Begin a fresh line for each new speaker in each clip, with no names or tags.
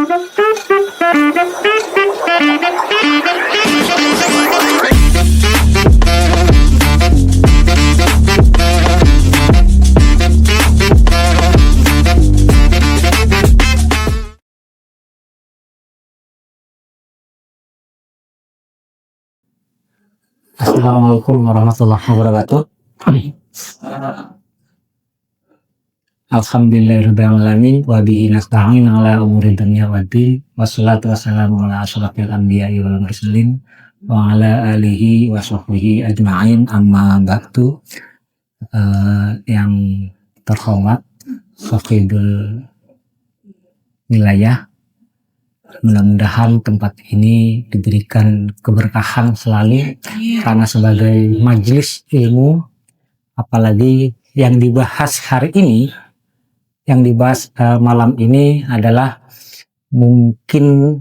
Assalamualaikum warahmatullahi wabarakatuh. Alhamdulillahirrahmanirrahim. Wa bihi nasta'in ala umuri dunya waddin. Wassalatu wassalamu ala asyrafil anbiya'i wal mursalin wa ala alihi wa sahbihi ajma'in, amma ba'du. Yang terhormat Safidul Wilayah, mudah-mudahan tempat ini diberikan keberkahan selalu, karena sebagai majelis ilmu, apalagi yang dibahas hari ini, yang dibahas malam ini adalah mungkin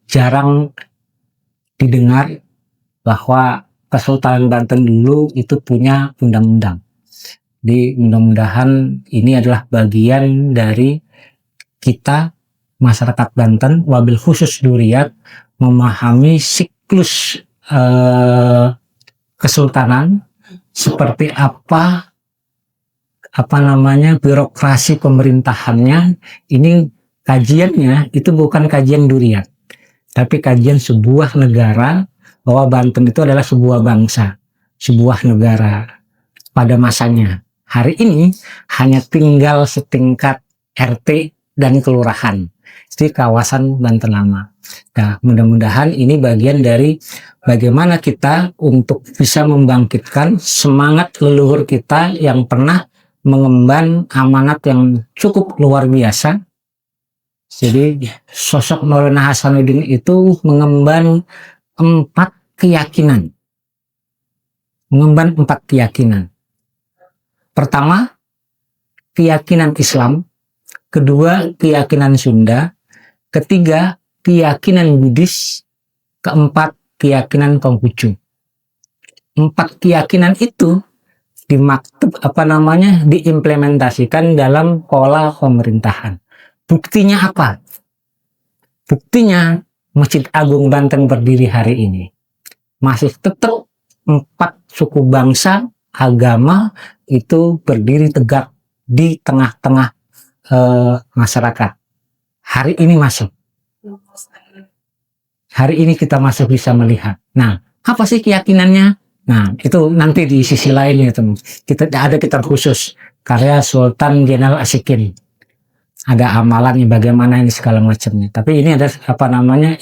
jarang didengar bahwa Kesultanan Banten dulu itu punya undang-undang. Jadi mudah-mudahan ini adalah bagian dari kita masyarakat Banten, wabil khusus Duriat, memahami siklus kesultanan, seperti apa namanya birokrasi pemerintahannya. Ini kajiannya itu bukan kajian Duriat, tapi kajian sebuah negara, bahwa Banten itu adalah sebuah bangsa, sebuah negara pada masanya. Hari ini hanya tinggal setingkat RT dan kelurahan di kawasan Banten Lama. Nah, mudah-mudahan ini bagian dari bagaimana kita untuk bisa membangkitkan semangat leluhur kita yang pernah mengemban amanat yang cukup luar biasa. Jadi sosok Maulana Hasanuddin itu mengemban 4 keyakinan. Pertama, keyakinan Islam. Kedua, keyakinan Sunda. Ketiga, keyakinan Buddhis. Keempat, keyakinan Konghucu. 4 keyakinan itu diimplementasikan dalam pola pemerintahan. Buktinya apa? Buktinya Masjid Agung Banten berdiri hari ini. Masih tetap 4 suku bangsa, agama itu berdiri tegak di tengah-tengah masyarakat. Hari ini masuk. Hari ini kita masih bisa melihat. Nah, apa sih keyakinannya? Nah, itu nanti di sisi lainnya, teman. Kita ada kitab khusus karya Sultan Jenderal Asikin. Ada amalannya bagaimana ini segala macamnya. Tapi ini ada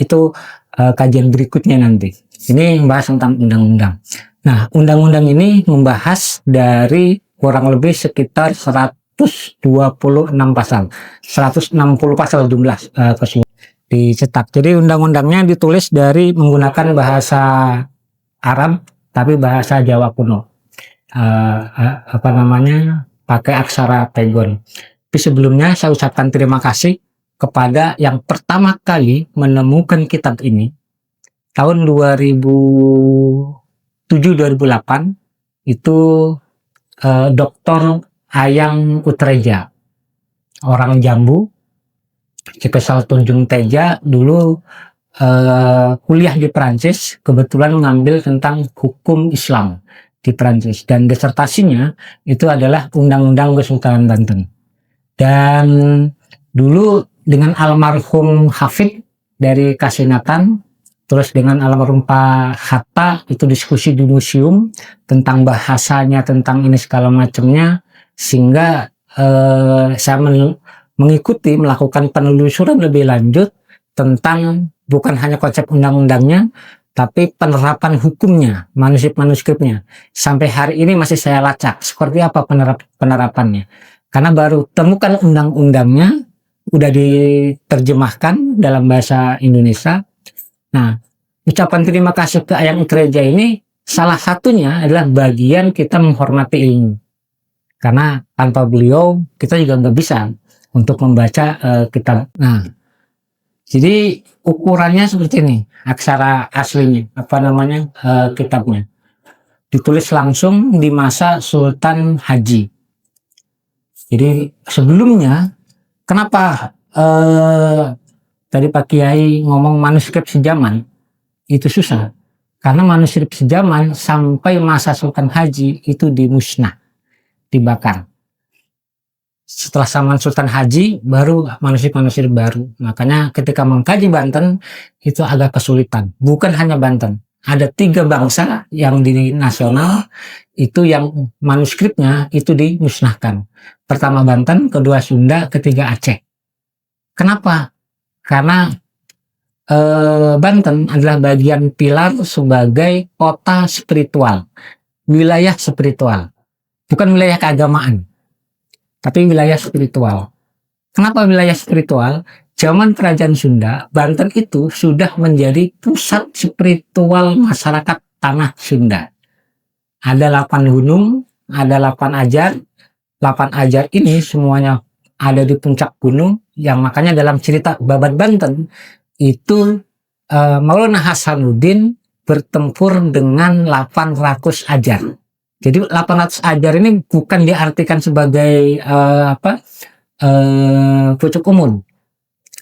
itu kajian berikutnya nanti. Ini membahas tentang undang-undang. Nah, undang-undang ini membahas dari kurang lebih sekitar 126 pasal, 160 pasal jumlah dicetak. Jadi undang-undangnya ditulis dari menggunakan bahasa Arab, tapi bahasa Jawa kuno. Pakai aksara Pegon. Tapi sebelumnya saya ucapkan terima kasih kepada yang pertama kali menemukan kitab ini tahun 2007-2008 itu Dr. Ayang Utreja, orang Jambu, Cikesal Tunjung Teja, dulu kuliah di Perancis, kebetulan mengambil tentang hukum Islam di Perancis, dan disertasinya itu adalah Undang-Undang Kesultanan Banten. Dan dulu dengan almarhum Hafid dari Kasinatan, terus dengan almarhum Pak Hatta, itu diskusi di museum tentang bahasanya, tentang ini segala macamnya, sehingga saya melakukan penelusuran lebih lanjut tentang bukan hanya konsep undang-undangnya, tapi penerapan hukumnya, manuskrip-manuskripnya. Sampai hari ini masih saya lacak seperti apa penerapannya, karena baru temukan undang-undangnya udah diterjemahkan dalam bahasa Indonesia. Nah, ucapan terima kasih ke Ayang Utreja ini salah satunya adalah bagian kita menghormati ilmu. Karena tanpa beliau kita juga nggak bisa untuk membaca kitab. Nah, jadi ukurannya seperti ini, aksara aslinya, kitabnya. Ditulis langsung di masa Sultan Haji. Jadi sebelumnya, kenapa eh, tadi Pak Kiai ngomong manuskrip sejaman, itu susah. Karena manuskrip sejaman sampai masa Sultan Haji itu dimusnah, dibakar. Setelah zaman Sultan Haji baru manuskrip-manuskrip baru. Makanya ketika mengkaji Banten itu agak kesulitan. Bukan hanya Banten, ada 3 bangsa yang di nasional itu yang manuskripnya itu dimusnahkan. Pertama Banten, kedua Sunda, ketiga Aceh. Kenapa? Karena Banten adalah bagian pilar sebagai kota spiritual, wilayah spiritual, bukan wilayah keagamaan, tapi wilayah spiritual. Kenapa wilayah spiritual? Zaman Kerajaan Sunda, Banten itu sudah menjadi pusat spiritual masyarakat tanah Sunda. Ada 8 gunung, ada 8 ajar. 8 ajar ini semuanya ada di puncak gunung, yang makanya dalam cerita Babat Banten itu Maulana Hasanuddin bertempur dengan 800 ajar. Jadi 800 ajar ini bukan diartikan sebagai pucuk umun,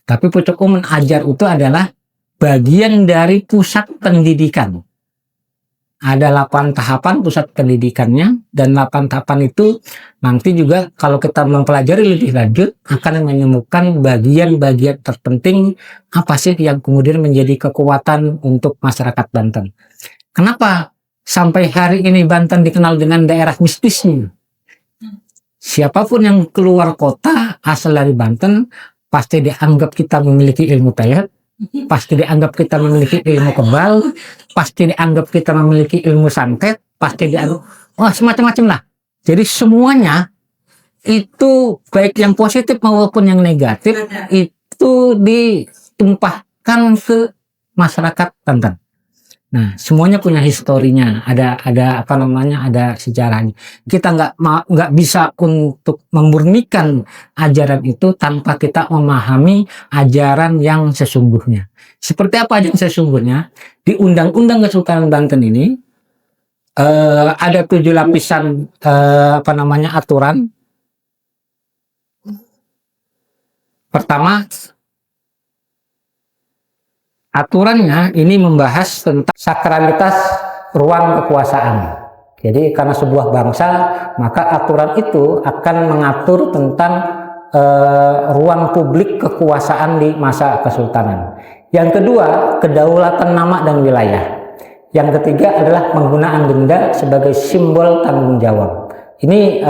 tapi pucuk umun ajar itu adalah bagian dari pusat pendidikan. Ada 8 tahapan pusat pendidikannya, dan 8 tahapan itu nanti juga kalau kita mempelajari lebih lanjut akan menemukan bagian-bagian terpenting apa sih yang kemudian menjadi kekuatan untuk masyarakat Banten. Kenapa sampai hari ini Banten dikenal dengan daerah mistisnya? Siapapun yang keluar kota asal dari Banten pasti dianggap kita memiliki ilmu tayat, pasti dianggap kita memiliki ilmu kebal, pasti dianggap kita memiliki ilmu santet, pasti dianggap semacam-macam lah. Jadi semuanya itu baik yang positif maupun yang negatif itu ditumpahkan ke masyarakat Banten. Nah, semuanya punya historinya, ada ada sejarahnya. Kita nggak bisa untuk memurnikan ajaran itu tanpa kita memahami ajaran yang sesungguhnya. Seperti apa yang sesungguhnya? Di Undang-Undang Kesultanan Banten ini ada 7 lapisan aturan. Pertama, aturannya ini membahas tentang sakralitas ruang kekuasaan. Jadi karena sebuah bangsa, maka aturan itu akan mengatur tentang ruang publik kekuasaan di masa kesultanan. Yang kedua, kedaulatan nama dan wilayah. Yang ketiga adalah penggunaan denda sebagai simbol tanggung jawab. Ini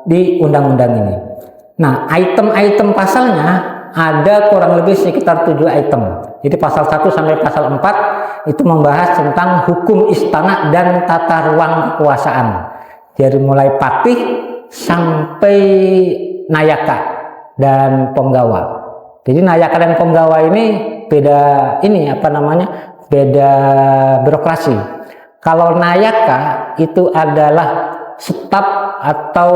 di undang-undang ini. Nah, item-item pasalnya ada kurang lebih sekitar 7 item. Jadi pasal 1 sampai pasal 4 itu membahas tentang hukum istana dan tata ruang kekuasaan. Dari mulai patih sampai nayaka dan penggawa. Jadi nayaka dan penggawa ini beda beda birokrasi. Kalau nayaka itu adalah staf atau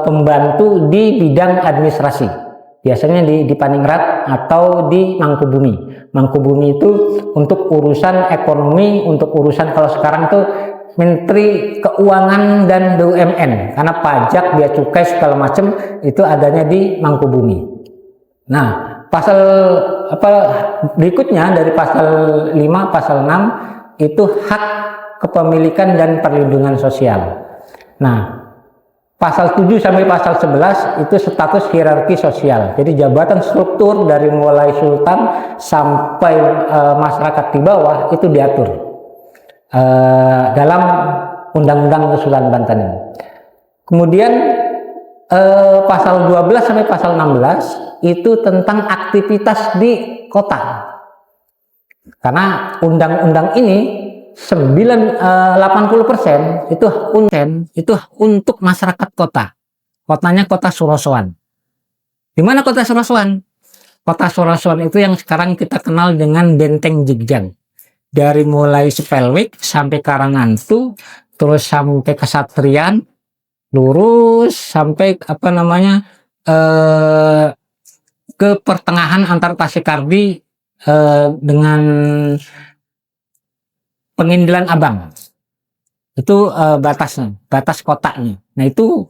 pembantu di bidang administrasi. Biasanya di Paningrat atau di Mangkubumi. Mangkubumi itu untuk urusan ekonomi, untuk urusan kalau sekarang tuh Menteri Keuangan dan BUMN, karena pajak, bea cukai segala macam itu adanya di Mangkubumi. Nah, pasal berikutnya dari pasal 5, pasal 6 itu hak kepemilikan dan perlindungan sosial. Nah, pasal 7 sampai pasal 11 itu status hierarki sosial. Jadi jabatan struktur dari mulai sultan sampai masyarakat di bawah itu diatur dalam Undang-Undang Kesultanan Banten. Kemudian pasal 12 sampai pasal 16 itu tentang aktivitas di kota. Karena undang-undang ini 80% itu untuk masyarakat kota. Kotanya kota Surosoan. Di mana kota Surosoan? Kota Surosoan itu yang sekarang kita kenal dengan Benteng Jegjang. Dari mulai Spelwijk sampai Karangantu, terus sampai Kesatrian, lurus sampai ke pertengahan antar Tasik-Kardi dengan Pengindilan Abang. Itu batas kotanya. Nah, itu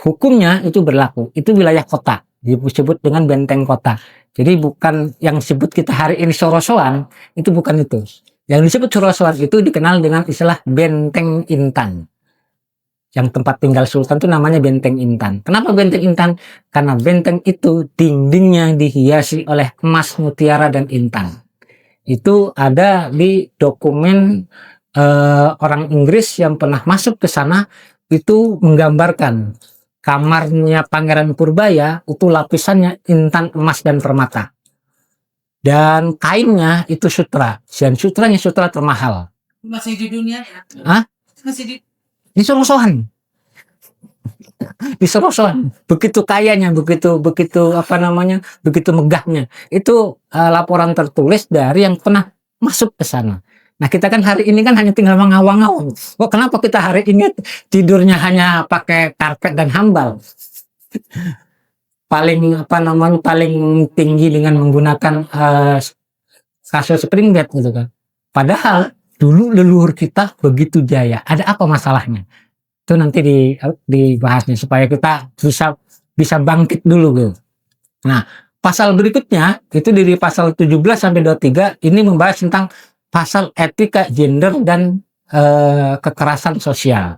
hukumnya itu berlaku. Itu wilayah kota, disebut dengan benteng kota. Jadi bukan yang disebut kita hari ini Sorosoan, itu bukan itu. Yang disebut Sorosoan itu dikenal dengan istilah Benteng Intan. Yang tempat tinggal Sultan itu namanya Benteng Intan. Kenapa Benteng Intan? Karena benteng itu dindingnya dihiasi oleh emas, mutiara, dan intan. Itu ada di dokumen orang Inggris yang pernah masuk ke sana, itu menggambarkan kamarnya Pangeran Purbaya itu lapisannya intan, emas, dan permata. Dan kainnya itu sutra. Dan sutranya sutra termahal.
Masih di dunia ya?
Hah?
Masih
Di Sorosoan. Di Sorosoan. Begitu kayanya, begitu apa namanya, begitu megahnya. Itu laporan tertulis dari yang pernah masuk ke sana. Nah, kita kan hari ini kan hanya tinggal mengawang-awang. Oh, kenapa kita hari ini tidurnya hanya pakai karpet dan hambal? Paling apa namanya, paling tinggi dengan menggunakan kasur spring bed gitu kan. Padahal dulu leluhur kita begitu jaya. Ada apa masalahnya? Itu nanti dibahasnya supaya kita bisa bangkit dulu gitu. Nah, pasal berikutnya itu dari pasal 17 sampai 23 ini membahas tentang pasal etika gender dan kekerasan sosial.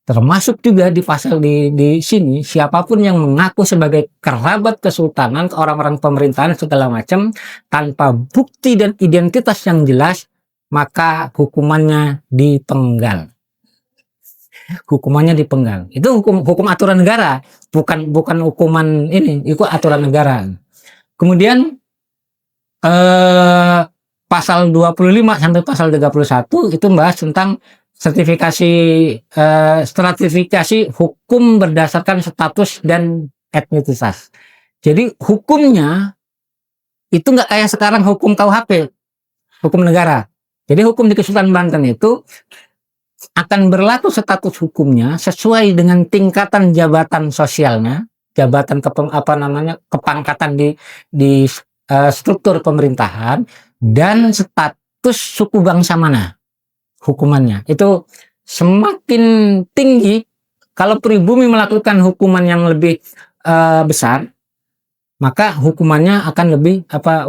Termasuk juga di pasal di sini, siapapun yang mengaku sebagai kerabat kesultanan, orang-orang pemerintahan segala macam tanpa bukti dan identitas yang jelas, maka hukumannya dipenggal. Hukumannya dipenggal. Itu hukum aturan negara, bukan hukuman ini, itu aturan negara. Kemudian pasal 25 sampai pasal 31 itu membahas tentang stratifikasi hukum berdasarkan status dan etnisitas. Jadi hukumnya itu nggak kayak sekarang hukum KUHP, hukum negara. Jadi hukum di Kesultanan Banten itu akan berlaku status hukumnya sesuai dengan tingkatan jabatan sosialnya, jabatan kepangkatan di struktur pemerintahan, dan status suku bangsa mana hukumannya. Itu semakin tinggi, kalau pribumi melakukan hukuman yang lebih besar, maka hukumannya akan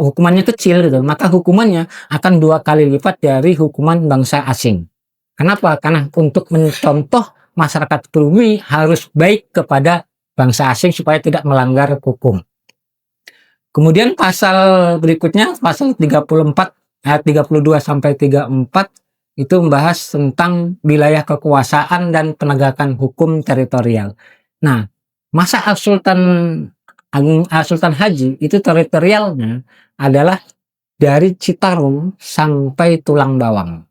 hukumannya kecil gitu, maka hukumannya akan 2 kali lipat dari hukuman bangsa asing. Kenapa? Karena untuk mencontoh masyarakat pribumi harus baik kepada bangsa asing supaya tidak melanggar hukum. Kemudian pasal berikutnya, pasal 34 ayat 32 sampai 34 itu membahas tentang wilayah kekuasaan dan penegakan hukum teritorial. Nah, masa Sultan Agung Sultan Haji itu teritorialnya adalah dari Citarum sampai Tulang Bawang.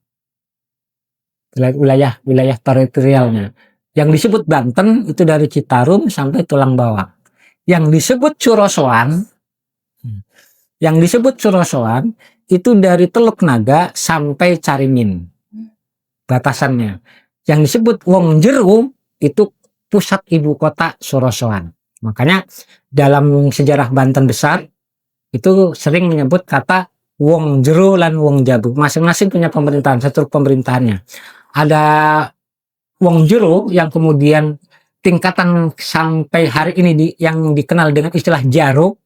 Wilayah teritorialnya. Yang disebut Banten itu dari Citarum sampai Tulang Bawang. Yang disebut Sorosoan itu dari Teluk Naga sampai Caringin. Batasannya. Yang disebut Wongjero itu pusat ibu kota Sorosoan. Makanya dalam sejarah Banten besar itu sering menyebut kata Wongjero dan Wongjabu. Masing-masing punya pemerintahan, struktur pemerintahannya. Ada Wongjero yang kemudian tingkatan sampai hari ini yang dikenal dengan istilah Jaro.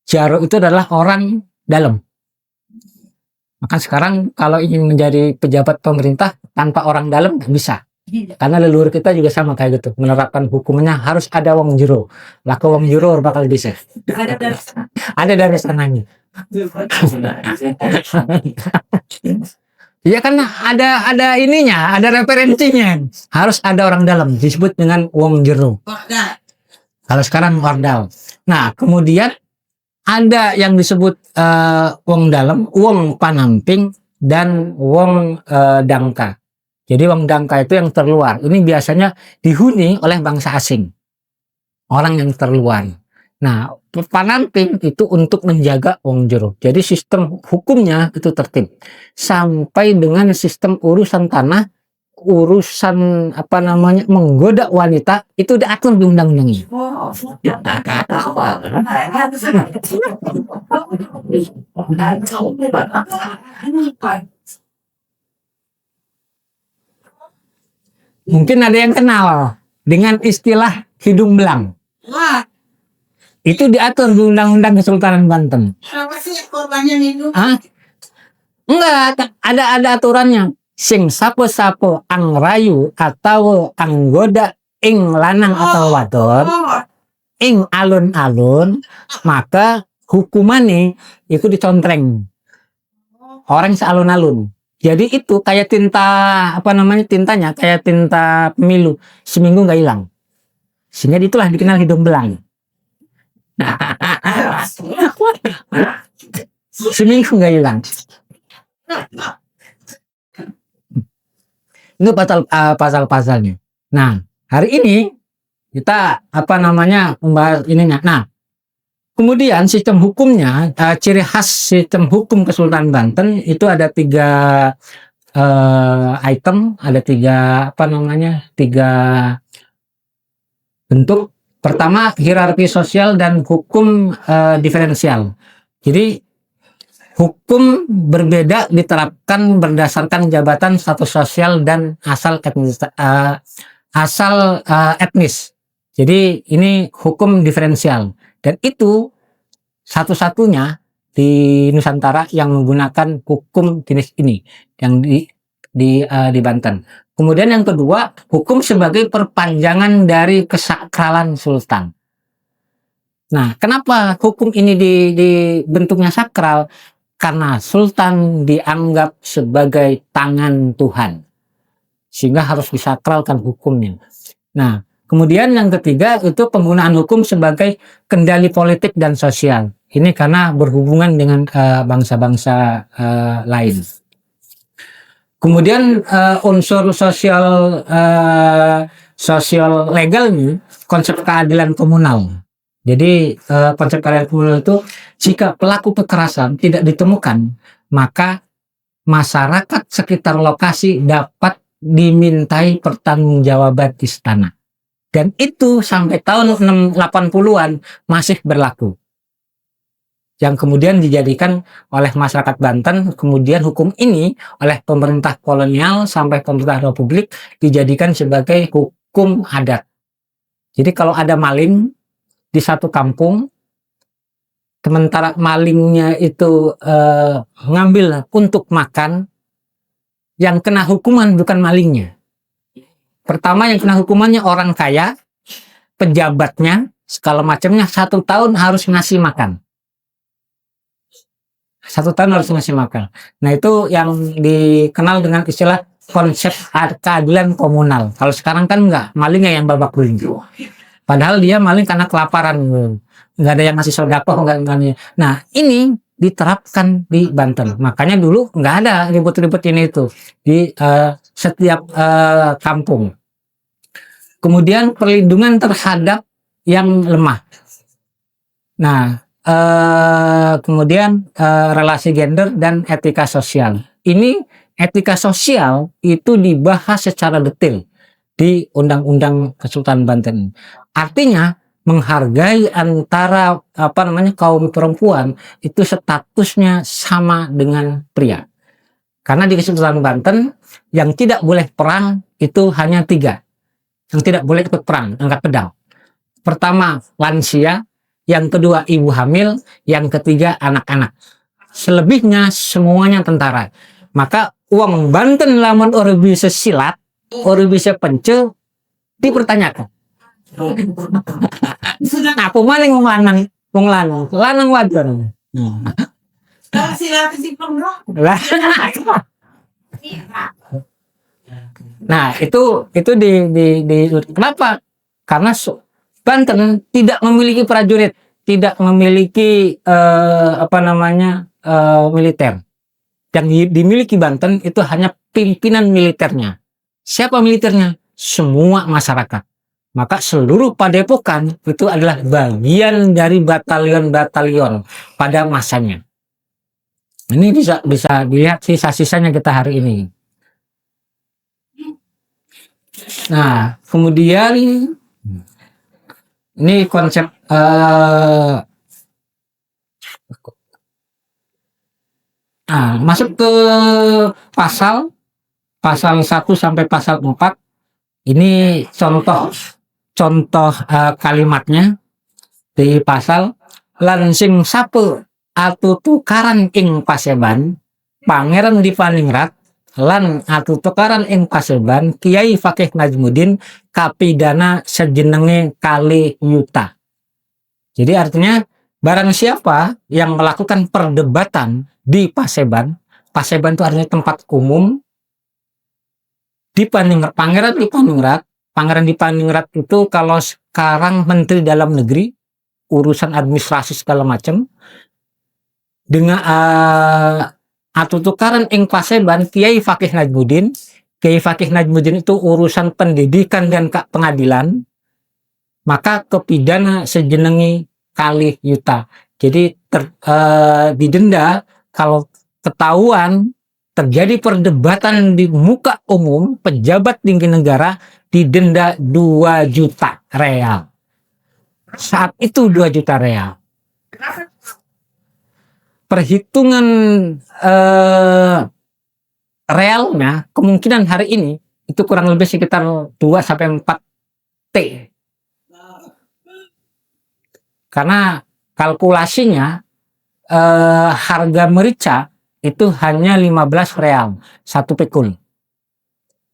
Jaro itu adalah orang dalam. Maka sekarang kalau ingin menjadi pejabat pemerintah tanpa orang dalam nggak bisa. Karena leluhur kita juga sama kayak gitu, menerapkan hukumnya harus ada Wongjero. Laku Wongjero bakal bisa. Ada dari sananya. Ya kan ada ininya, ada referensinya. Harus ada orang dalam, disebut dengan Wongjero. Kalau sekarang Wardal. Nah, kemudian ada yang disebut Wong Dalam, Wong Panamping, dan Wong Dangka. Jadi Wong Dangka itu yang terluar. Ini biasanya dihuni oleh bangsa asing. Orang yang terluar. Nah, Panamping itu untuk menjaga Wongjero. Jadi sistem hukumnya itu tertib. Sampai dengan sistem urusan tanah, urusan menggoda wanita itu diatur di undang-undang ini. Mungkin ada yang kenal dengan istilah hidung belang.
Wah,
Itu diatur di Undang-Undang Kesultanan Banten.
kenapa sih korbannya itu?
Ah, enggak, ada aturannya. Sing sapo-sapo ang rayu atau anggoda ing lanang atau wadon
Oh,
ing alun-alun, maka hukumannya itu dicontreng orang sealun-alun. Jadi itu kayak tinta, apa namanya, tintanya kayak tinta pemilu, seminggu nggak hilang. Sehingga itulah dikenal hidung belang. Seminggu nggak hilang. Itu pasal-pasalnya. Nah, hari ini kita apa namanya membahas ininya. Nah, kemudian sistem hukumnya, ciri khas sistem hukum Kesultanan Banten itu ada 3 item, ada 3 apa namanya, 3 bentuk. Pertama, hierarki sosial dan hukum diferensial. Jadi hukum berbeda diterapkan berdasarkan jabatan, status sosial, dan asal etnis. Jadi ini hukum diferensial, dan itu satu-satunya di Nusantara yang menggunakan hukum jenis ini yang di Banten. Kemudian yang kedua, hukum sebagai perpanjangan dari kesakralan sultan. Nah, kenapa hukum ini bentuknya sakral? Karena sultan dianggap sebagai tangan Tuhan, sehingga harus disakralkan hukumnya. Nah, kemudian yang ketiga itu penggunaan hukum sebagai kendali politik dan sosial. Ini karena berhubungan dengan bangsa-bangsa lain. Kemudian unsur sosial legalnya, konsep keadilan komunal. Jadi konsep keadilan komunal itu, jika pelaku kekerasan tidak ditemukan, maka masyarakat sekitar lokasi dapat dimintai pertanggungjawaban istana. Dan itu sampai tahun 80-an masih berlaku. Yang kemudian dijadikan oleh masyarakat Banten, kemudian hukum ini oleh pemerintah kolonial sampai pemerintah republik dijadikan sebagai hukum adat. Jadi kalau ada maling di satu kampung, sementara malingnya itu ngambil untuk makan, yang kena hukuman bukan malingnya. Pertama yang kena hukumannya orang kaya, pejabatnya, segala macamnya, 1 tahun harus ngasih makan. 1 tahun harus ngasih makan. Nah, itu yang dikenal dengan istilah konsep keadilan komunal. Kalau sekarang kan enggak, malingnya yang babak belur. Padahal dia maling karena kelaparan, nggak ada yang ngasih sedekah, enggak. Nah, ini diterapkan di Banten. Makanya dulu nggak ada ribut-ribut ini itu di setiap kampung. Kemudian perlindungan terhadap yang lemah. Nah, kemudian relasi gender dan etika sosial. Ini etika sosial itu dibahas secara detail di Undang-Undang Kesultanan Banten. Artinya menghargai antara kaum perempuan itu statusnya sama dengan pria. Karena di Kesultanan Banten yang tidak boleh perang itu hanya 3. Yang tidak boleh ikut perang, angkat pedang. Pertama, lansia. Yang kedua, ibu hamil. Yang ketiga, anak-anak. Selebihnya semuanya tentara. Maka uang Banten lamun orang bisa silat, orang bisa pencil, dipertanyakan. Nah, pemaling wong lanang wadon. Nah, itu di kenapa? Karena Banten tidak memiliki prajurit, tidak memiliki militer. Yang dimiliki Banten itu hanya pimpinan militernya. Siapa militernya? Semua masyarakat. Maka seluruh padepokan itu adalah bagian dari batalion-batalion pada masanya. Ini bisa dilihat sisa-sisanya kita hari ini. Nah, kemudian ini konsep masuk ke pasal 1 sampai pasal 4. Ini contoh contoh kalimatnya di pasal lan sing sape atutukaran ing paseban pangeran Dipaningrat lan atutukaran ing paseban Kiai Fakih Najmuddin kapidana sejenenge kali yuta. Jadi artinya barang siapa yang melakukan perdebatan di paseban, paseban itu artinya tempat umum, Pangeran Dipaningrat itu kalau sekarang Menteri Dalam Negeri, urusan administrasi segala macam, dengan atutukaran ing paseban Kiai Fakih Najmuddin. Kiai Fakih Najmuddin itu urusan pendidikan dan pengadilan, maka kepidana sejenengi kali yuta. Jadi didenda kalau ketahuan terjadi perdebatan di muka umum, pejabat tinggi negara didenda 2 juta real. Saat itu 2 juta real. Perhitungan realnya kemungkinan hari ini itu kurang lebih sekitar 2-4 T. Karena kalkulasinya harga merica itu hanya 15 real 1 pikul.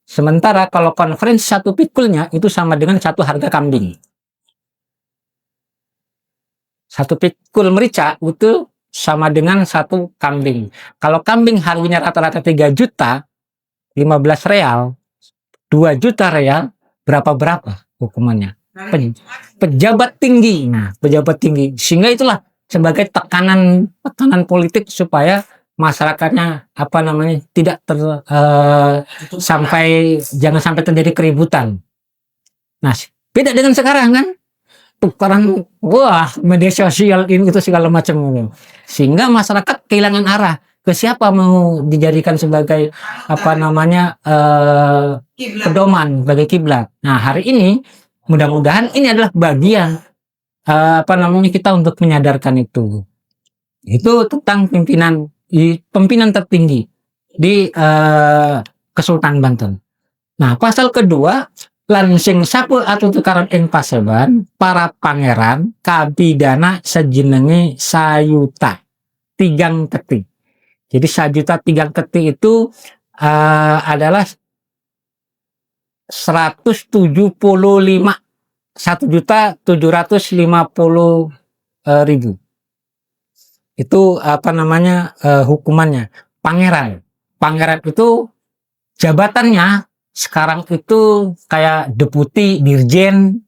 Sementara kalau konferensi 1 pikulnya itu sama dengan 1 harga kambing. 1 pikul merica itu sama dengan 1 kambing. Kalau kambing harganya rata-rata 3 juta, 15 real, 2 juta real, berapa hukumannya? Pejabat tinggi. Nah, pejabat tinggi. Sehingga itulah sebagai tekanan politik supaya masyarakatnya tidak jangan sampai terjadi keributan. Nah, beda dengan sekarang kan, tukaran media sosial ini itu segala macam, sehingga masyarakat kehilangan arah ke siapa mau dijadikan sebagai pedoman, sebagai kiblat. Nah, hari ini mudah-mudahan ini adalah bagian kita untuk menyadarkan itu tentang pimpinan tertinggi di Kesultanan Banten. Nah, pasal kedua, lansing sapu atutukaran ing paseban para pangeran kabidana sejenenge sayuta 3 keti. Jadi sayuta 3 keti itu adalah 1.750.000. Itu hukumannya. Pangeran itu jabatannya sekarang itu kayak deputi, dirjen,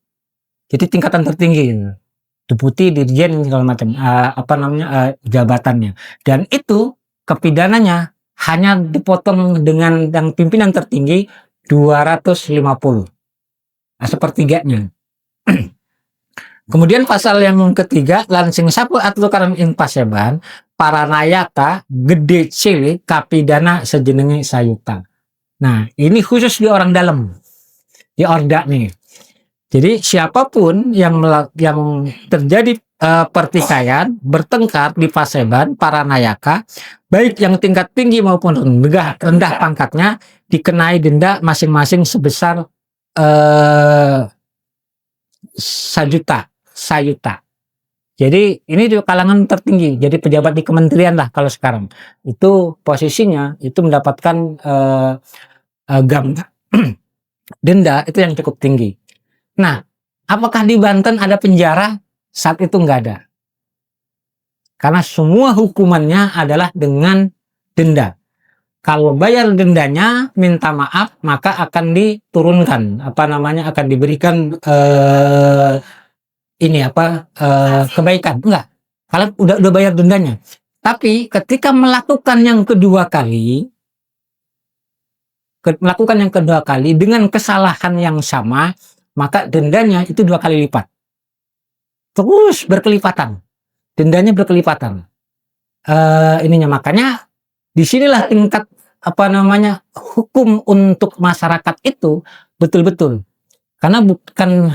jadi tingkatan tertinggi, deputi, dirjen segala macam jabatannya. Dan itu kepidananya hanya dipotong dengan yang pimpinan tertinggi 250, sepertiganya. Kemudian pasal yang ketiga, lansing sapu atutukaran ing paseban para nayaka gede cilik kapidana sejenenge sayuta. Nah, ini khusus di orang dalam, di Orda nih. Jadi siapapun yang terjadi pertikaian, bertengkar di paseban para nayaka, baik yang tingkat tinggi maupun rendah pangkatnya, dikenai denda masing-masing sebesar sayuta. Jadi ini di kalangan tertinggi, jadi pejabat di kementerian lah kalau sekarang. Itu posisinya itu mendapatkan denda itu yang cukup tinggi. Nah, apakah di Banten ada penjara? Saat itu nggak ada. Karena semua hukumannya adalah dengan denda. Kalau bayar dendanya, minta maaf, maka akan diturunkan, akan diberikan kebaikan. Enggak. Kalau udah bayar dendanya. Tapi ketika melakukan yang kedua kali dengan kesalahan yang sama, maka dendanya itu 2 kali lipat. Terus berkelipatan. Dendanya berkelipatan. Makanya disinilah tingkat hukum untuk masyarakat itu betul-betul. Karena bukan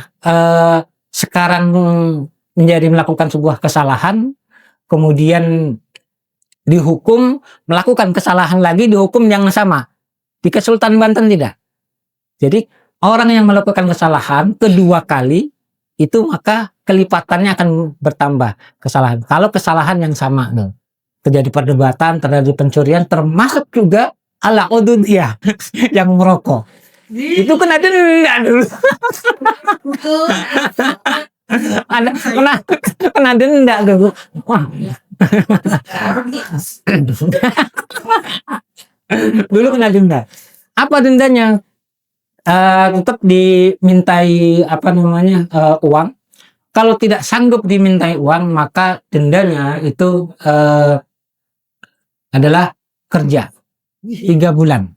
sekarang menjadi melakukan sebuah kesalahan, kemudian dihukum, melakukan kesalahan lagi, dihukum yang sama. Di Kesultanan Banten tidak. Jadi orang yang melakukan kesalahan kedua kali itu maka kelipatannya akan bertambah kesalahan. Kalau kesalahan yang sama, terjadi perdebatan, terjadi pencurian, termasuk juga ala ududiyah yang merokok. Itu kena denda dulu. Ada kena denda dulu. Wah. Dulu kena denda. Apa dendanya? Tetap dimintai uang. Kalau tidak sanggup dimintai uang, maka dendanya itu adalah kerja 3 bulan.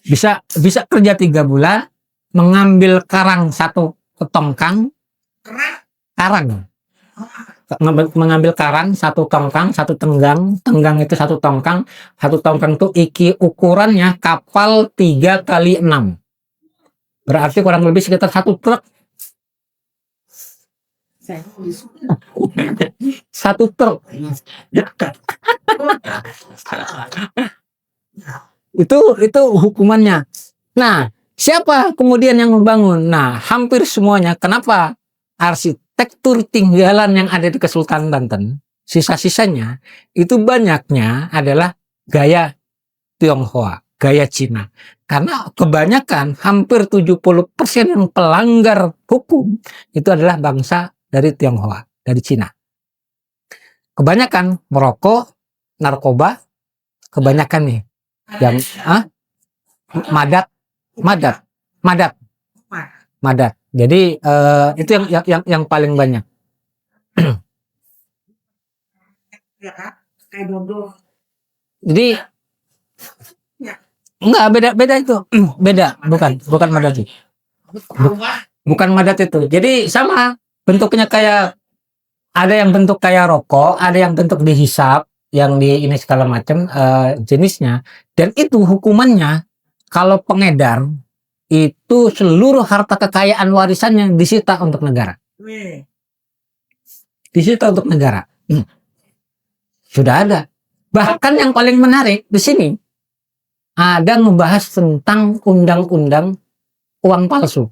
Bisa kerja 3 bulan, mengambil karang 1 tongkang, mengambil karang 1 tongkang, 1 tenggang itu 1 tongkang itu ukurannya kapal 3 kali 6, berarti kurang lebih sekitar 1 truk. 1 truk. Itu hukumannya. Nah, siapa kemudian yang membangun? Nah, hampir semuanya. Kenapa? Arsitektur tinggalan yang ada di Kesultanan Banten, sisa-sisanya itu banyaknya adalah gaya Tionghoa, gaya Cina. Karena kebanyakan hampir 70% yang pelanggar hukum itu adalah bangsa dari Tionghoa, dari Cina. Kebanyakan merokok, narkoba, kebanyakan nih yang madat. Jadi itu yang paling banyak. Jadi enggak, beda itu. Beda, bukan madat itu. Bukan madat itu. Jadi sama bentuknya, kayak ada yang bentuk kayak rokok, ada yang bentuk dihisap, yang di ini segala macam jenisnya. Dan itu hukumannya kalau pengedar itu seluruh harta kekayaan warisannya disita untuk negara. Disita untuk negara. Sudah ada. Bahkan yang paling menarik di sini ada membahas tentang undang-undang uang palsu.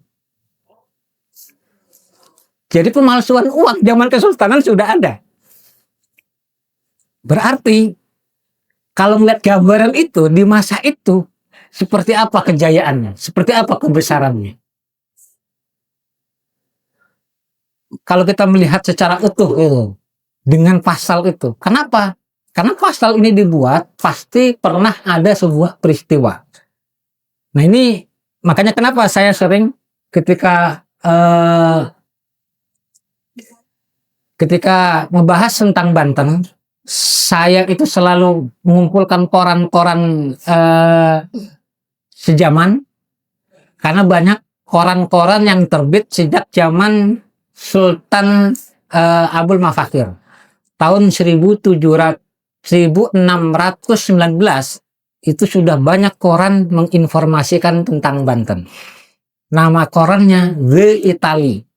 Jadi pemalsuan uang zaman Kesultanan sudah ada. Berarti kalau melihat gambaran itu di masa itu, seperti apa kejayaannya, seperti apa kebesarannya. Kalau kita melihat secara utuh dengan pasal itu, kenapa? Karena pasal ini dibuat pasti pernah ada sebuah peristiwa. Nah ini makanya kenapa saya sering ketika membahas tentang Banten, saya itu selalu mengumpulkan koran-koran sejaman, karena banyak koran-koran yang terbit sejak zaman Sultan Abul Mafakir tahun 1619. Itu sudah banyak koran menginformasikan tentang Banten. Nama korannya The Italy,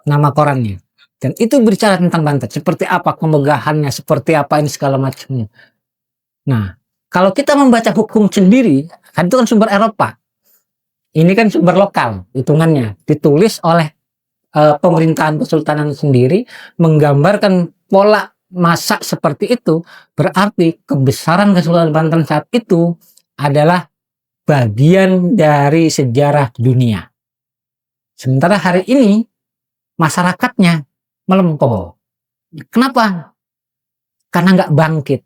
nama korannya. Dan itu berbicara tentang Banten, seperti apa kemegahannya, seperti apa ini segala macamnya. Nah, kalau kita membaca hukum sendiri, kan itu kan sumber Eropa. Ini kan sumber lokal, hitungannya. Ditulis oleh pemerintahan Kesultanan sendiri, menggambarkan pola masa seperti itu, berarti kebesaran Kesultanan Banten saat itu adalah bagian dari sejarah dunia. Sementara hari ini, masyarakatnya melempem. Kenapa? Karena nggak bangkit.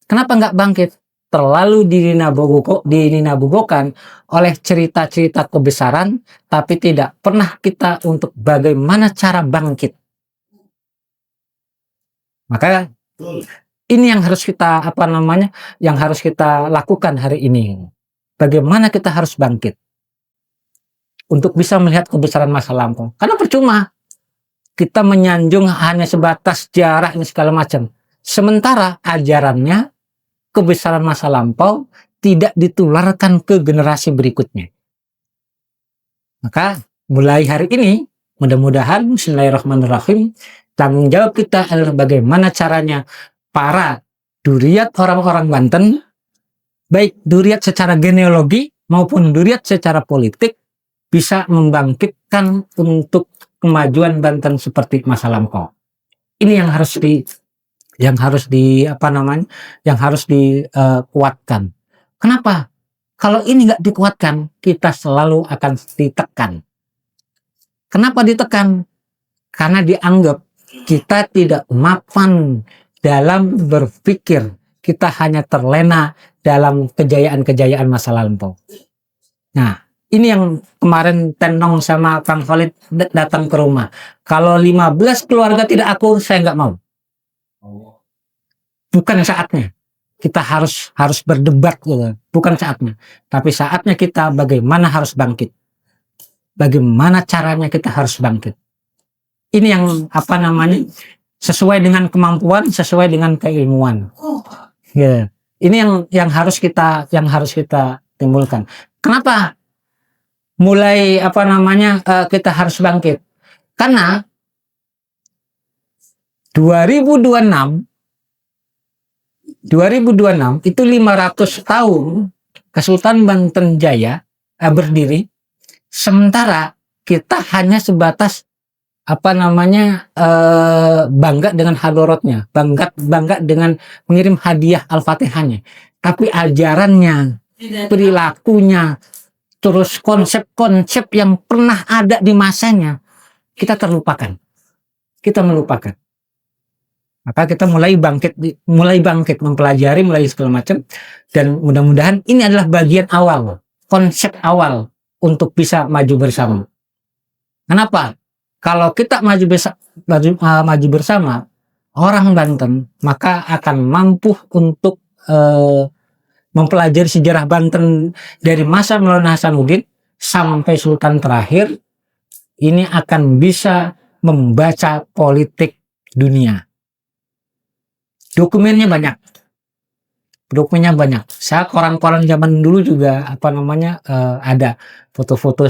Kenapa nggak bangkit? Terlalu dininabobokan oleh cerita-cerita kebesaran, tapi tidak pernah kita untuk bagaimana cara bangkit. Maka ini yang harus kita yang harus kita lakukan hari ini. Bagaimana kita harus bangkit untuk bisa melihat kebesaran masa lampau. Karena percuma kita menyanjung hanya sebatas sejarah ini segala macam. Sementara ajarannya, kebesaran masa lampau tidak ditularkan ke generasi berikutnya. Maka mulai hari ini, mudah-mudahan bismillahirrahmanirrahim, tanggung jawab kita adalah bagaimana caranya para duriat orang-orang Banten, baik duriat secara genealogi maupun dilihat secara politik bisa membangkitkan untuk kemajuan Banten seperti masa lampau. Ini yang harus dikuatkan. Kenapa? Kalau ini nggak dikuatkan, kita selalu akan ditekan. Kenapa ditekan? Karena dianggap kita tidak mapan dalam berpikir, kita hanya terlena dalam kejayaan-kejayaan masa lampau. Nah, ini yang kemarin Tenong sama Kang Khalid datang ke rumah. Kalau 15 keluarga tidak aku, saya nggak mau. Bukan saatnya. Kita harus berdebat gitu. Bukan saatnya. Tapi saatnya kita bagaimana harus bangkit. Bagaimana caranya kita harus bangkit. Ini yang sesuai dengan kemampuan, sesuai dengan keilmuan. Ya. Ini yang harus kita timbulkan. Kenapa? Mulai kita harus bangkit. Karena 2026 itu 500 tahun Kesultanan Banten Jaya berdiri, sementara kita hanya sebatas bangga dengan hadorotnya, bangga dengan mengirim hadiah Al-Fatihahnya, tapi ajarannya, perilakunya, terus konsep-konsep yang pernah ada di masanya kita terlupakan, kita melupakan. Maka kita mulai bangkit mempelajari, mulai segala macam, dan mudah-mudahan ini adalah bagian awal, konsep awal untuk bisa maju bersama. Kenapa? Kalau kita maju bersama orang Banten, maka akan mampu untuk mempelajari sejarah Banten dari masa Maulana Hasanuddin sampai Sultan terakhir. Ini akan bisa membaca politik dunia. Dokumennya banyak. Saya koran-koran zaman dulu juga ada foto-foto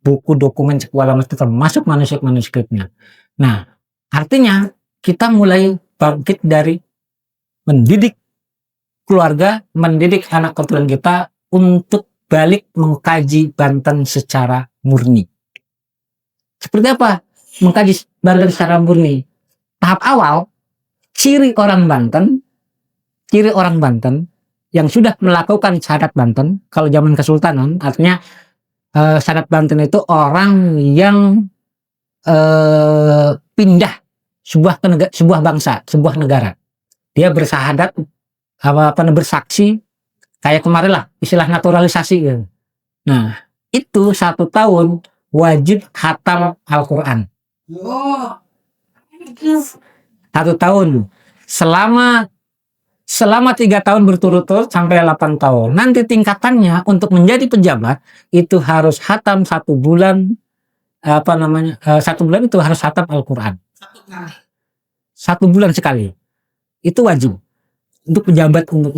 buku dokumen segala macam, termasuk manuskrip-manuskripnya. Nah, artinya kita mulai bangkit dari mendidik keluarga, mendidik anak keturunan kita untuk balik mengkaji Banten secara murni. Seperti apa mengkaji Banten secara murni? Tahap awal, ciri orang Banten yang sudah melakukan syahadat Banten, kalau zaman Kesultanan, artinya syahadat Banten itu orang yang pindah sebuah bangsa, sebuah negara. Dia bersyahadat, bersaksi, kayak kemarin lah, istilah naturalisasi gitu. Nah, itu 1 tahun wajib khatam Al-Quran. 1 tahun. Selama 3 tahun berturut-turut sampai 8 tahun. Nanti tingkatannya untuk menjadi pejabat itu harus khatam 1 bulan. 1 bulan itu harus khatam Al-Quran. 1 bulan sekali. Itu wajib untuk pejabat, untuk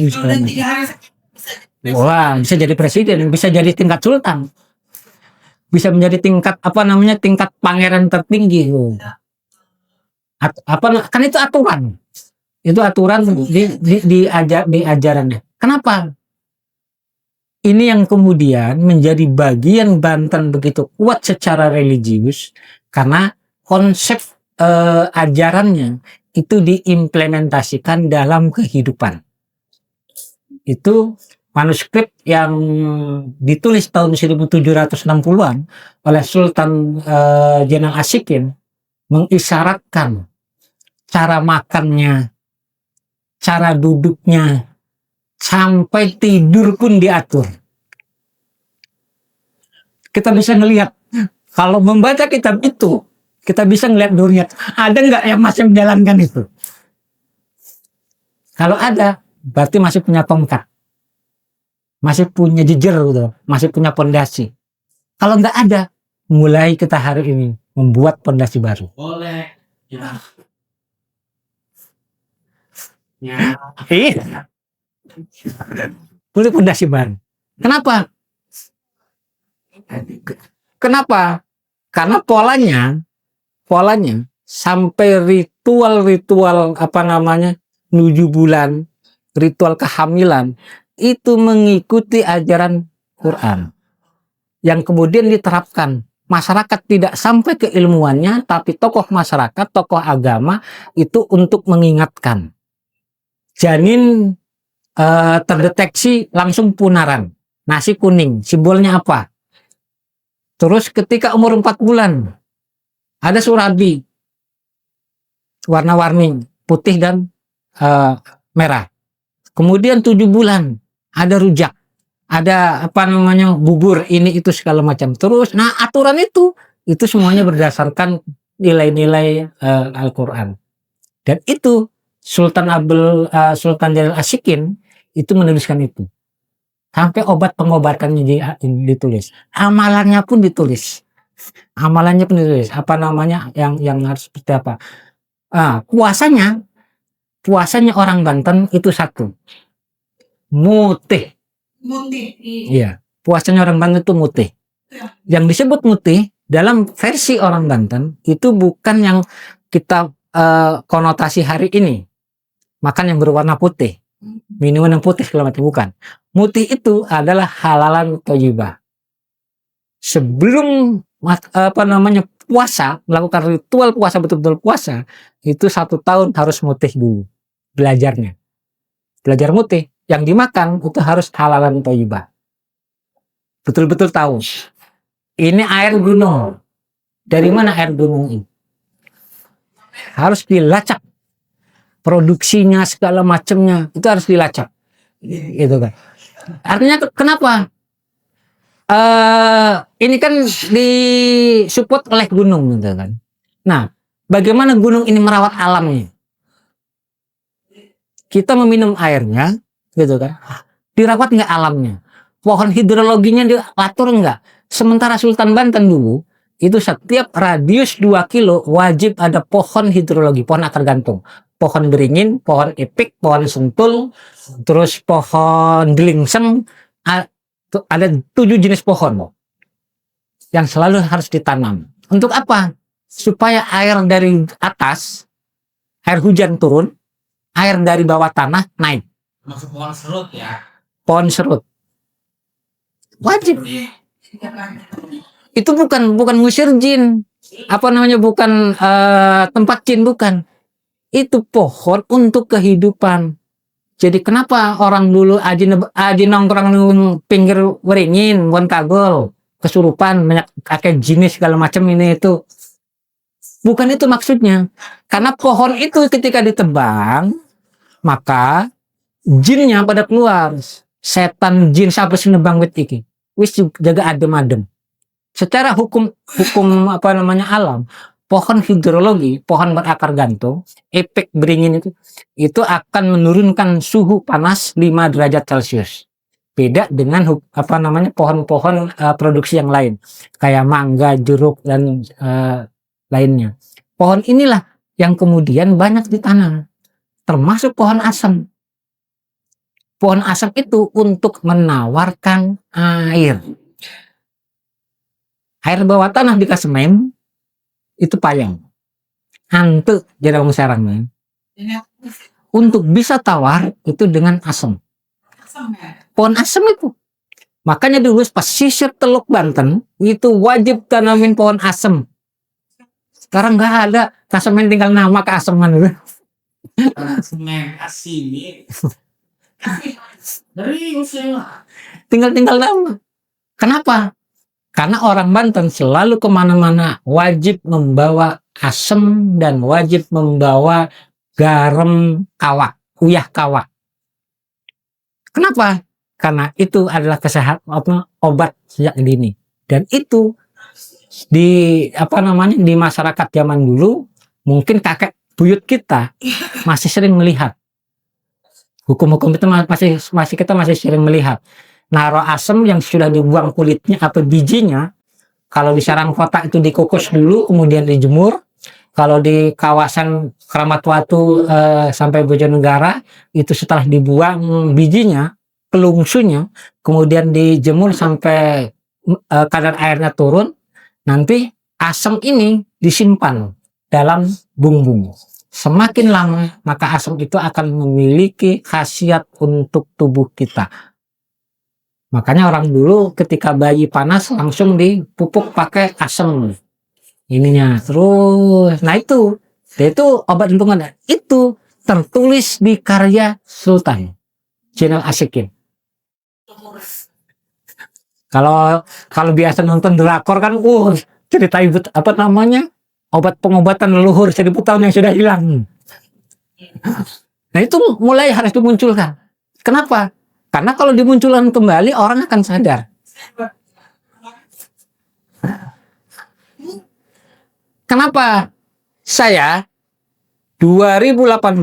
wah, bisa jadi presiden, bisa jadi tingkat sultan, bisa menjadi tingkat tingkat pangeran tertinggi. Kan itu aturan. Itu aturan di ajarannya. Kenapa? Ini yang kemudian menjadi bagian Banten begitu kuat secara religius, karena konsep ajarannya itu diimplementasikan dalam kehidupan. Itu manuskrip yang ditulis tahun 1760-an oleh Sultan Jenang Asikin mengisyaratkan cara makannya, cara duduknya, sampai tidur pun diatur. Kita bisa melihat, kalau membaca kitab itu, kita bisa melihat dunia, ada nggak yang masih menjalankan itu? Kalau ada, berarti masih punya tongkat, masih punya jejer, gitu, masih punya pondasi. Kalau nggak ada, mulai kita hari ini membuat pondasi baru. Boleh. Ya. Iya. Boleh pondasi baru. Kenapa? Karena polanya sampai ritual 7 bulan, ritual kehamilan itu mengikuti ajaran Quran yang kemudian diterapkan. Masyarakat tidak sampai ke ilmuannya, tapi tokoh masyarakat, tokoh agama itu untuk mengingatkan. Janin terdeteksi langsung punaran, nasi kuning, simbolnya apa? Terus ketika umur 4 bulan, ada surabi, warna-warni, putih dan merah. Kemudian 7 bulan, ada rujak, ada bubur, ini itu segala macam. Terus, nah aturan itu semuanya berdasarkan nilai-nilai Al-Quran. Dan itu Sultan Jalil As-Sikin itu menuliskan itu. Sampai obat pengobatannya ditulis. Amalannya pun ditulis. Yang harus seperti apa. Puasanya orang Banten itu satu. Mutih. Iya. Puasanya orang Banten itu mutih. Yang disebut mutih dalam versi orang Banten itu bukan yang kita konotasi hari ini. Makan yang berwarna putih. Minuman yang putih segala macam, bukan. Mutih itu adalah halalan thayyibah. Sebelum puasa, melakukan ritual puasa, betul-betul puasa, itu 1 tahun harus mutih dulu belajar mutih. Yang dimakan itu harus halalan thayyibah. Betul-betul tahu ini air gunung. Dari mana air gunung ini? Harus dilacak produksinya, segala macamnya itu harus dilacak, gitu kan. Artinya kenapa? Ini kan disupport oleh gunung, gitu kan. Nah, bagaimana gunung ini merawat alamnya? Kita meminum airnya, gitu kan. Dirawat nggak alamnya? Pohon hidrologinya diatur nggak? Sementara Sultan Banten dulu itu setiap radius 2 kilo wajib ada pohon hidrologi, pohon akar gantung. Pohon beringin, pohon epik, pohon sentul, terus pohon delingseng, ada 7 jenis pohon yang selalu harus ditanam. Untuk apa? Supaya air dari atas, air hujan turun, air dari bawah tanah naik.
Maksud pohon serut ya?
Pohon serut. Wajib. Itu bukan ngusir jin. Bukan tempat jin, bukan. Itu pohon untuk kehidupan. Jadi kenapa orang dulu aji nongkrong pinggir weringin, won kagol, kesurupan, banyak kakek jenis segala macam ini itu. Bukan itu maksudnya. Karena pohon itu ketika ditebang, maka jinnya pada keluar. Setan jin siapa sih nebang wit iki. Wis jaga adem-adem. Secara hukum alam, pohon hidrologi, pohon berakar gantung, epek beringin itu akan menurunkan suhu panas 5 derajat Celcius. Beda dengan pohon-pohon produksi yang lain, kayak mangga, jeruk dan lainnya. Pohon inilah yang kemudian banyak ditanam, termasuk pohon asam. Pohon asam itu untuk menawarkan air. Air bawah tanah di Kasemem itu payang. Hantu jadi orang sarang. Untuk bisa tawar itu dengan asam. Pohon asam itu. Makanya dulu pesisir Teluk Banten itu wajib tanamin pohon asam. Sekarang nggak ada. Kasemem tinggal nama keasaman dulu.
Semen asimi. Dari usia.
Tinggal nama. Kenapa? Karena orang Banten selalu kemana-mana wajib membawa asam dan wajib membawa garam kawak, uyah kawak. Kenapa? Karena itu adalah kesehatan, obat sejak dini. Dan itu di masyarakat zaman dulu, mungkin kakek buyut kita masih sering melihat. Hukum-hukum itu kita masih sering melihat. Naruh asam yang sudah dibuang kulitnya atau bijinya, kalau di sarang kotak itu dikukus dulu kemudian dijemur. Kalau di kawasan Keramat Watu sampai Bojonegara itu setelah dibuang bijinya, pelungsunya, kemudian dijemur sampai kadar airnya turun, nanti asam ini disimpan dalam bumbung. Semakin lama maka asam itu akan memiliki khasiat untuk tubuh kita. Makanya orang dulu ketika bayi panas langsung dipupuk pakai asam ininya. Terus, nah itu obat lingkungan itu tertulis di karya Sultan Zainal Asyikin. Kalau biasa nonton drakor kan, cerita apa namanya, obat pengobatan leluhur 1000 tahun yang sudah hilang. Nah itu mulai harus dimunculkan. Kenapa? Karena kalau dimunculkan kembali orang akan sadar. Kenapa saya 2018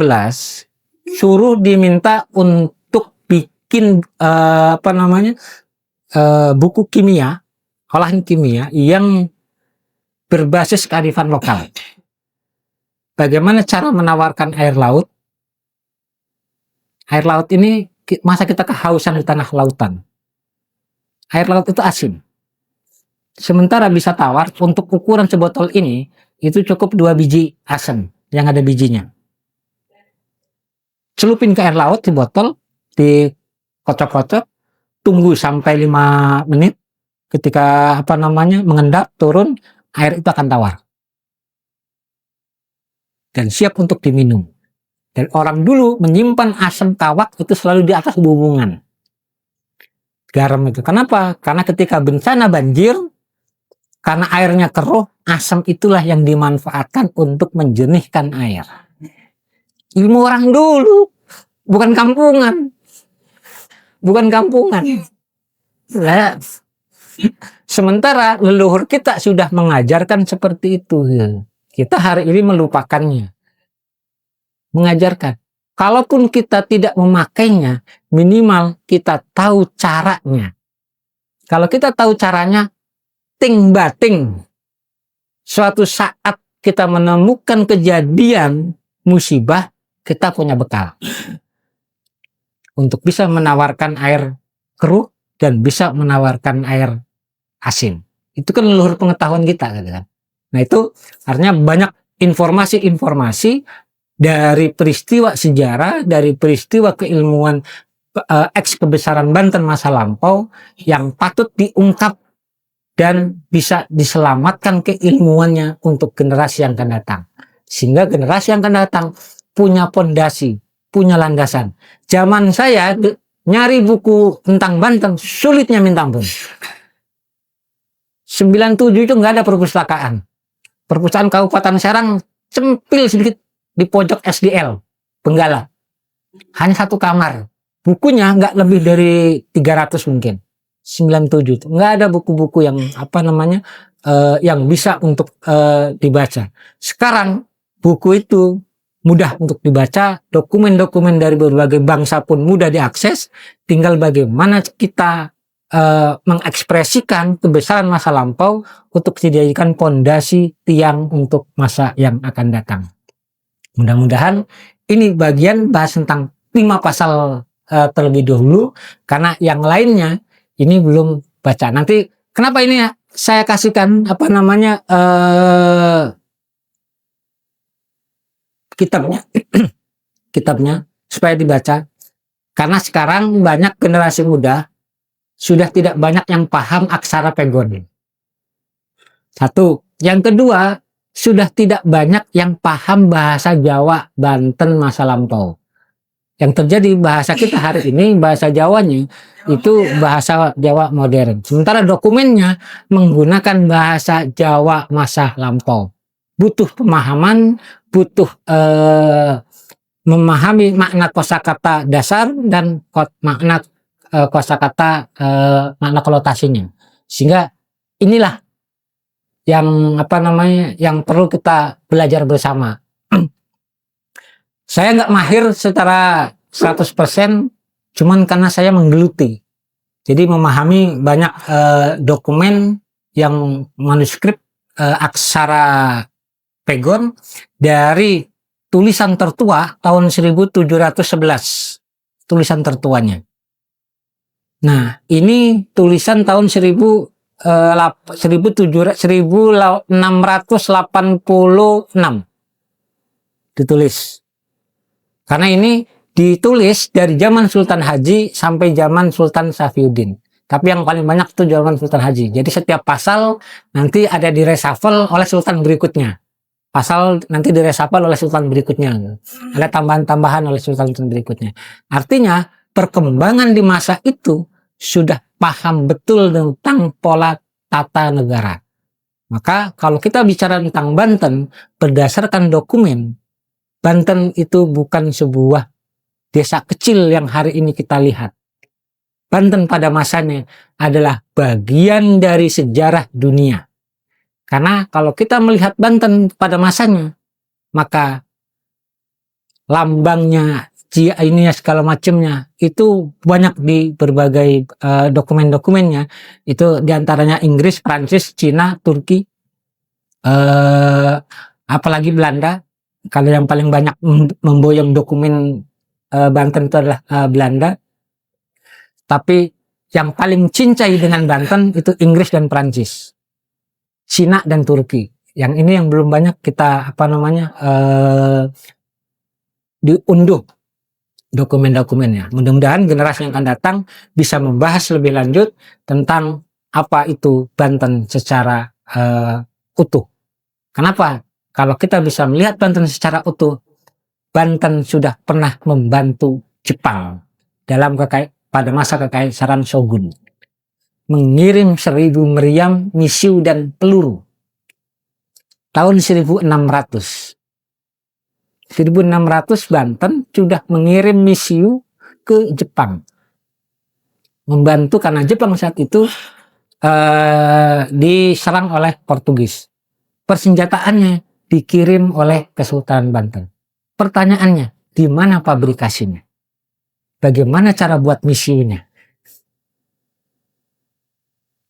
suruh diminta untuk bikin buku kimia, olahan kimia yang berbasis kearifan lokal. Bagaimana cara menawarkan air laut? Air laut ini, masa kita kehausan di tanah lautan? Air laut itu asin. Sementara bisa tawar, untuk ukuran sebotol ini, itu cukup 2 biji asam yang ada bijinya. Celupin ke air laut di botol, dikocok-kocok, tunggu sampai 5 menit, ketika mengendap, turun, air itu akan tawar. Dan siap untuk diminum. Dan orang dulu menyimpan asam tawak itu selalu di atas bumbungan garam itu. Kenapa? Karena ketika bencana banjir, karena airnya keruh, asam itulah yang dimanfaatkan untuk menjernihkan air. Ilmu orang dulu, bukan kampungan. Nah, sementara leluhur kita sudah mengajarkan seperti itu. Kita hari ini melupakannya. Mengajarkan. Kalaupun kita tidak memakainya, minimal kita tahu caranya. Kalau kita tahu caranya, ting bating. Suatu saat kita menemukan kejadian musibah, kita punya bekal. Untuk bisa menawarkan air keruh dan bisa menawarkan air asin. Itu kan leluhur pengetahuan kita, kan? Nah itu artinya banyak informasi-informasi dari peristiwa sejarah, dari peristiwa keilmuan kebesaran Banten masa lampau yang patut diungkap dan bisa diselamatkan keilmuannya untuk generasi yang akan datang. Sehingga generasi yang akan datang punya pondasi, punya landasan. Zaman saya nyari buku tentang Banten sulitnya minta ampun. 97 itu nggak ada perpustakaan. Perpustakaan Kabupaten Serang cempil sedikit di pojok SDL Benggala. Hanya 1 kamar. Bukunya nggak lebih dari 300 mungkin. 97 itu nggak ada buku-buku yang yang bisa untuk dibaca. Sekarang buku itu mudah untuk dibaca, dokumen-dokumen dari berbagai bangsa pun mudah diakses. Tinggal bagaimana kita mengekspresikan kebesaran masa lampau untuk dijadikan pondasi tiang untuk masa yang akan datang. Mudah-mudahan ini bagian bahas tentang 5 pasal terlebih dahulu, karena yang lainnya ini belum baca. Nanti kenapa ini saya kasihkan kitabnya supaya dibaca, karena sekarang banyak generasi muda sudah tidak banyak yang paham aksara pegon. 1. Yang kedua, sudah tidak banyak yang paham bahasa Jawa Banten masa lampau. Yang terjadi bahasa kita hari ini, bahasa Jawanya itu bahasa Jawa modern. Sementara dokumennya menggunakan bahasa Jawa masa lampau. Butuh pemahaman, butuh memahami makna kosakata dasar dan makna kosakata makna konotasinya. Sehingga inilah yang yang perlu kita belajar bersama. Saya nggak mahir secara 100%, cuman karena saya menggeluti. Jadi memahami banyak dokumen yang manuskrip aksara pegon dari tulisan tertua tahun 1711. Tulisan tertuanya. Nah, ini tulisan tahun 1686 ditulis. Karena ini ditulis dari zaman Sultan Haji sampai zaman Sultan Safiuddin. tapi yang paling banyak itu zaman Sultan Haji. Jadi setiap pasal nanti ada di reshuffle oleh sultan berikutnya. Pasal nanti di reshuffle oleh sultan berikutnya. Ada tambahan-tambahan oleh sultan berikutnya. Artinya perkembangan di masa itu sudah paham betul tentang pola tata negara. Maka kalau kita bicara tentang Banten, berdasarkan dokumen, Banten itu bukan sebuah desa kecil yang hari ini kita lihat. Banten pada masanya adalah bagian dari sejarah dunia. Karena kalau kita melihat Banten pada masanya, maka lambangnya, ini segala macamnya itu banyak di berbagai dokumen-dokumennya. Itu diantaranya Inggris, Prancis, Cina, Turki, apalagi Belanda. Kalau yang paling banyak memboyong dokumen Banten itu adalah Belanda. Tapi yang paling cincai dengan Banten itu Inggris dan Prancis, Cina dan Turki. Yang ini yang belum banyak kita diunduh dokumen-dokumennya. Mudah-mudahan generasi yang akan datang bisa membahas lebih lanjut tentang apa itu Banten secara utuh. Kenapa? Kalau kita bisa melihat Banten secara utuh, Banten sudah pernah membantu Jepang dalam pada masa kekaisaran Shogun, mengirim 1000 meriam, misiu, dan peluru. Tahun 1600 Banten sudah mengirim misiu ke Jepang, membantu karena Jepang saat itu diserang oleh Portugis. Persenjataannya dikirim oleh Kesultanan Banten. Pertanyaannya, di mana pabrikasinya? Bagaimana cara buat misiunya?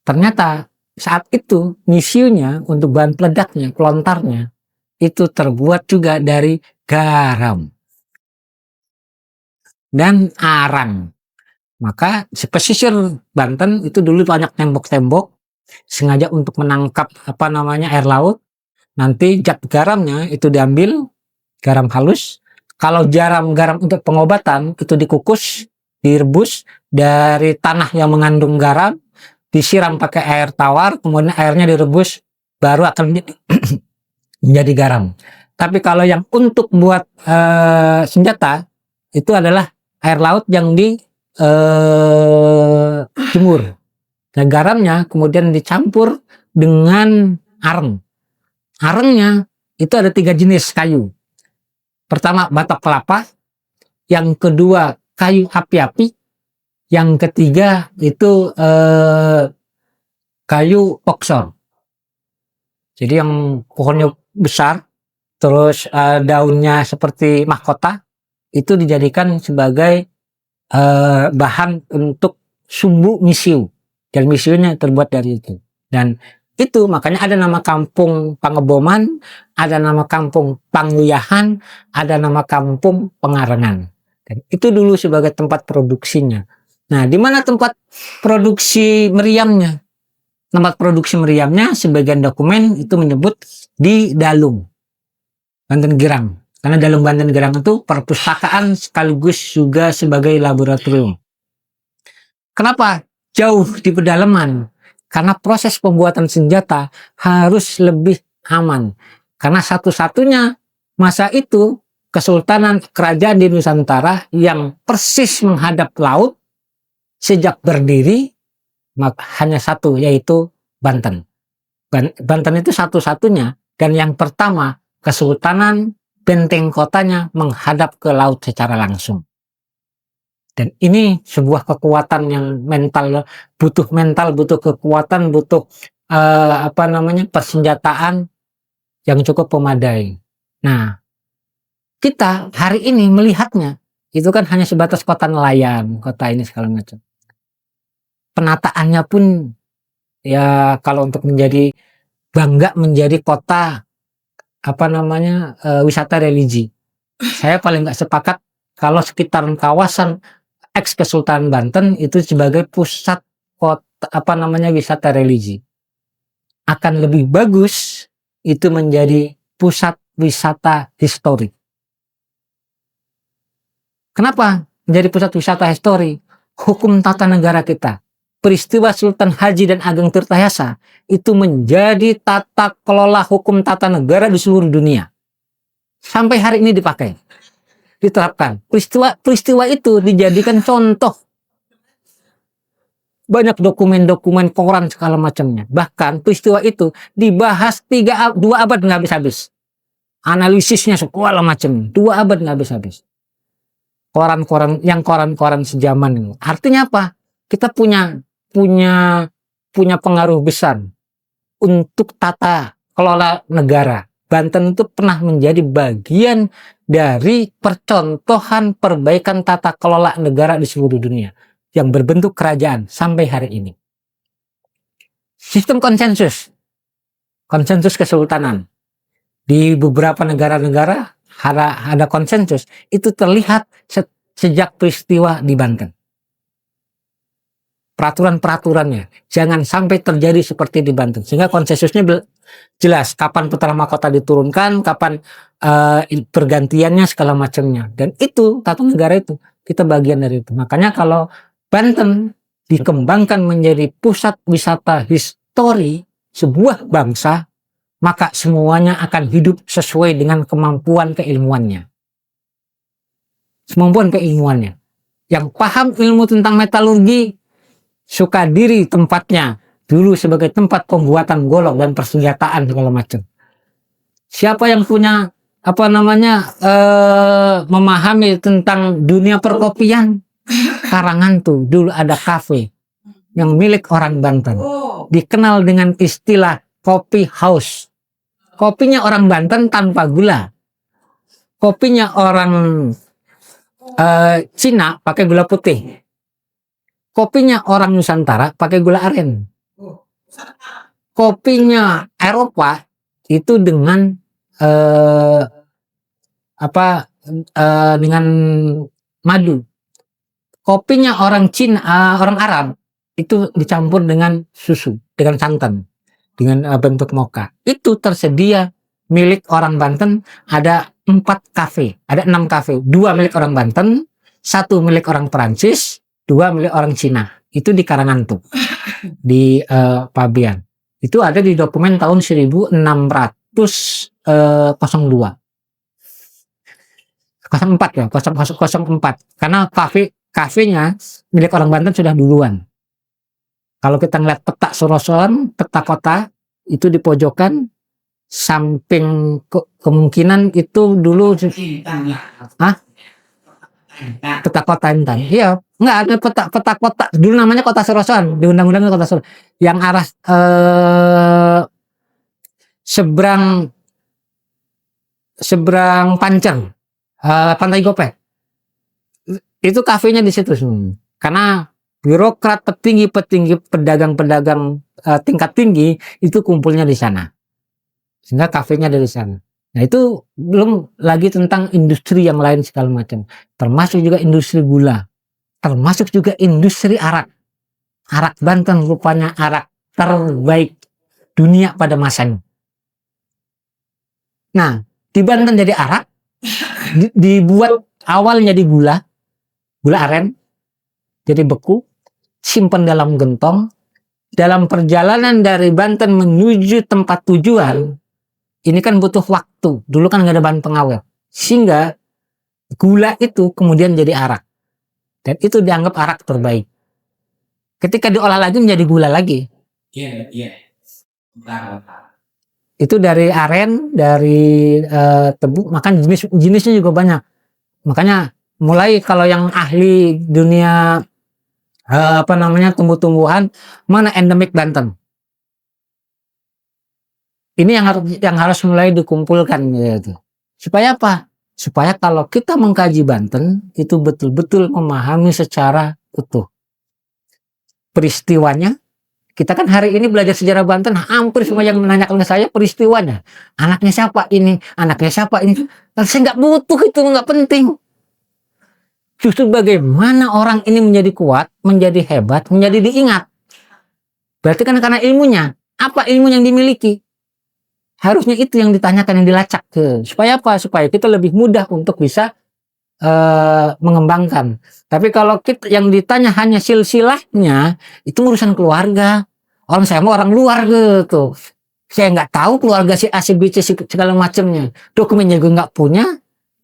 Ternyata saat itu misiunya untuk bahan peledaknya, pelontarnya, itu terbuat juga dari garam dan arang. Maka di pesisir Banten itu dulu banyak tembok-tembok sengaja untuk menangkap air laut. Nanti zat garamnya itu diambil, garam halus. Kalau garam untuk pengobatan itu dikukus, direbus dari tanah yang mengandung garam, disiram pakai air tawar, kemudian airnya direbus, baru akan menjadi garam. Tapi kalau yang untuk buat senjata itu adalah air laut yang dijemur. Dan garamnya kemudian dicampur dengan areng. Arengnya itu ada 3 jenis kayu. Pertama batok kelapa, yang kedua kayu api-api, yang ketiga itu kayu oksor. Jadi yang pohonnya besar, terus daunnya seperti mahkota, itu dijadikan sebagai bahan untuk sumbu misiu. Dan misiunya terbuat dari itu. Dan itu makanya ada nama kampung Pangeboman, ada nama kampung Pangluyahan, ada nama kampung Pengarengan. Dan itu dulu sebagai tempat produksinya. Nah, di mana tempat produksi meriamnya? Tempat produksi meriamnya sebagian dokumen itu menyebut di Dalung, Banten Girang. Karena Dalung Banten Girang itu perpustakaan sekaligus juga sebagai laboratorium. Kenapa jauh di pedalaman? Karena proses pembuatan senjata harus lebih aman. Karena satu-satunya masa itu kesultanan kerajaan di Nusantara yang persis menghadap laut sejak berdiri hanya satu, yaitu Banten. Banten itu satu-satunya, dan yang pertama kesultanan benteng kotanya menghadap ke laut secara langsung. Dan ini sebuah kekuatan yang butuh kekuatan, butuh persenjataan yang cukup memadai. Nah, kita hari ini melihatnya itu kan hanya sebatas kota nelayan, kota ini segala macam. Penataannya pun ya kalau untuk bangga menjadi kota wisata religi. Saya paling nggak sepakat kalau sekitaran kawasan ex Kesultanan Banten itu sebagai pusat kota wisata religi. Akan lebih bagus itu menjadi pusat wisata histori. Kenapa menjadi pusat wisata histori? Hukum tata negara kita, peristiwa Sultan Haji dan Ageng Tirtayasa itu menjadi tata kelola hukum tata negara di seluruh dunia. Sampai hari ini dipakai, diterapkan. Peristiwa itu dijadikan contoh. Banyak dokumen-dokumen, koran, segala macamnya. Bahkan peristiwa itu dibahas 2 abad nggak habis-habis. Analisisnya segala macam, 2 abad nggak habis-habis. Koran-koran sejaman ini. Artinya apa? Kita punya pengaruh besar untuk tata kelola negara. Banten itu pernah menjadi bagian dari percontohan perbaikan tata kelola negara di seluruh dunia yang berbentuk kerajaan sampai hari ini. Sistem konsensus kesultanan di beberapa negara-negara ada konsensus, itu terlihat sejak peristiwa di Banten. Peraturan-peraturannya jangan sampai terjadi seperti di Banten, sehingga konsensusnya jelas kapan putra mahkota diturunkan, kapan pergantiannya, segala macamnya. Dan itu tata negara itu kita bagian dari itu. Makanya kalau Banten dikembangkan menjadi pusat wisata histori sebuah bangsa, maka semuanya akan hidup sesuai dengan kemampuan keilmuannya. Yang paham ilmu tentang metalurgi, Sukadiri tempatnya dulu sebagai tempat pembuatan golok dan persenjataan segala macam. Siapa yang punya memahami tentang dunia perkopian, Karangan tuh dulu ada kafe yang milik orang Banten, dikenal dengan istilah kopi house. Kopinya orang Banten tanpa gula. Kopinya orang Cina pakai gula putih. Kopinya orang Nusantara pakai gula aren. Kopinya Eropa itu dengan dengan madu. Kopinya orang Cina, orang Arab itu dicampur dengan susu, dengan santan, dengan bentuk mocha. Itu tersedia milik orang Banten, ada 4 kafe, ada 6 kafe, 2 milik orang Banten, 1 milik orang Perancis, 2 milik orang Cina. Itu di Karangantu, di Pabean. Itu ada di dokumen tahun 1602. 04. Karena kafenya milik orang Banten sudah duluan. Kalau kita ngeliat peta Sorosoan, peta kota itu di pojokan samping kemungkinan itu dulu peta kota Intan. Iya, nggak ada peta kota dulu namanya kota Sorosoan, di undang-undangnya kota Sorosoan yang arah seberang Panceng, Pantai Gopeng. Itu kafenya di situ. Karena birokrat, petinggi pedagang-pedagang tingkat tinggi itu kumpulnya di sana. Sehingga kafenya dari sana. Nah, itu belum lagi tentang industri yang lain segala macam. Termasuk juga industri gula. Termasuk juga industri arak. Arak Banten rupanya arak terbaik dunia pada masanya. Nah, di Banten jadi arak, dibuat awalnya di gula aren, jadi beku, simpan dalam gentong. Dalam perjalanan dari Banten menuju tempat tujuan, ini kan butuh waktu. Dulu kan nggak ada bahan pengawet, sehingga gula itu kemudian jadi arak, dan itu dianggap arak terbaik. Ketika diolah lagi menjadi gula lagi. Itu dari aren, dari tebu, makan jenisnya juga banyak. Makanya mulai kalau yang ahli dunia tumbuh-tumbuhan, mana endemik Banten. Ini yang harus mulai dikumpulkan gitu. Supaya apa? Supaya kalau kita mengkaji Banten itu betul-betul memahami secara utuh peristiwanya. Kita kan hari ini belajar sejarah Banten, hampir semua yang menanyakan ke saya peristiwanya. Anaknya siapa ini? Anaknya siapa ini? Saya nggak butuh itu, nggak penting. Justru bagaimana orang ini menjadi kuat, menjadi hebat, menjadi diingat. Berarti kan karena ilmunya. Apa ilmu yang dimiliki? Harusnya itu yang ditanyakan, yang dilacak. Supaya apa? Supaya kita lebih mudah untuk bisa mengembangkan. Tapi kalau kita yang ditanya hanya silsilahnya, itu urusan keluarga. Orang saya mau orang luar gitu. Saya nggak tahu keluarga si A, si B, C, segala macamnya. Dokumennya gue nggak punya.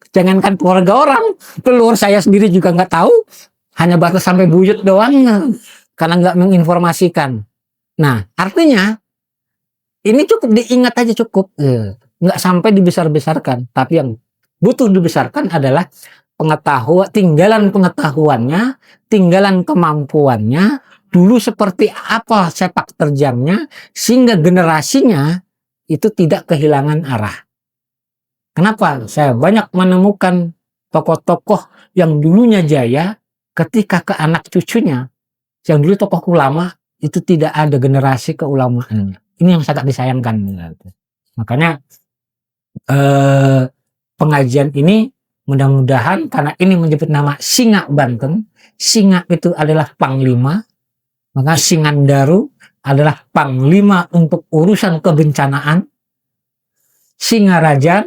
Jangankan keluarga orang, keluar saya sendiri juga nggak tahu. Hanya batas sampai buyut doang, karena nggak menginformasikan. Nah, artinya ini cukup diingat aja cukup, nggak sampai dibesar-besarkan. Tapi yang butuh dibesarkan adalah tinggalan pengetahuannya, tinggalan kemampuannya, dulu seperti apa sepak terjangnya, sehingga generasinya itu tidak kehilangan arah. Kenapa? Saya banyak menemukan tokoh-tokoh yang dulunya jaya, ketika ke anak cucunya, yang dulu tokoh ulama, itu tidak ada generasi keulamaannya. Ini yang sangat disayangkan. Makanya pengajian ini mudah-mudahan, karena ini menyebut nama Singa Banten, Singa itu adalah panglima, maka Singandaru adalah panglima untuk urusan kebencanaan, Singaraja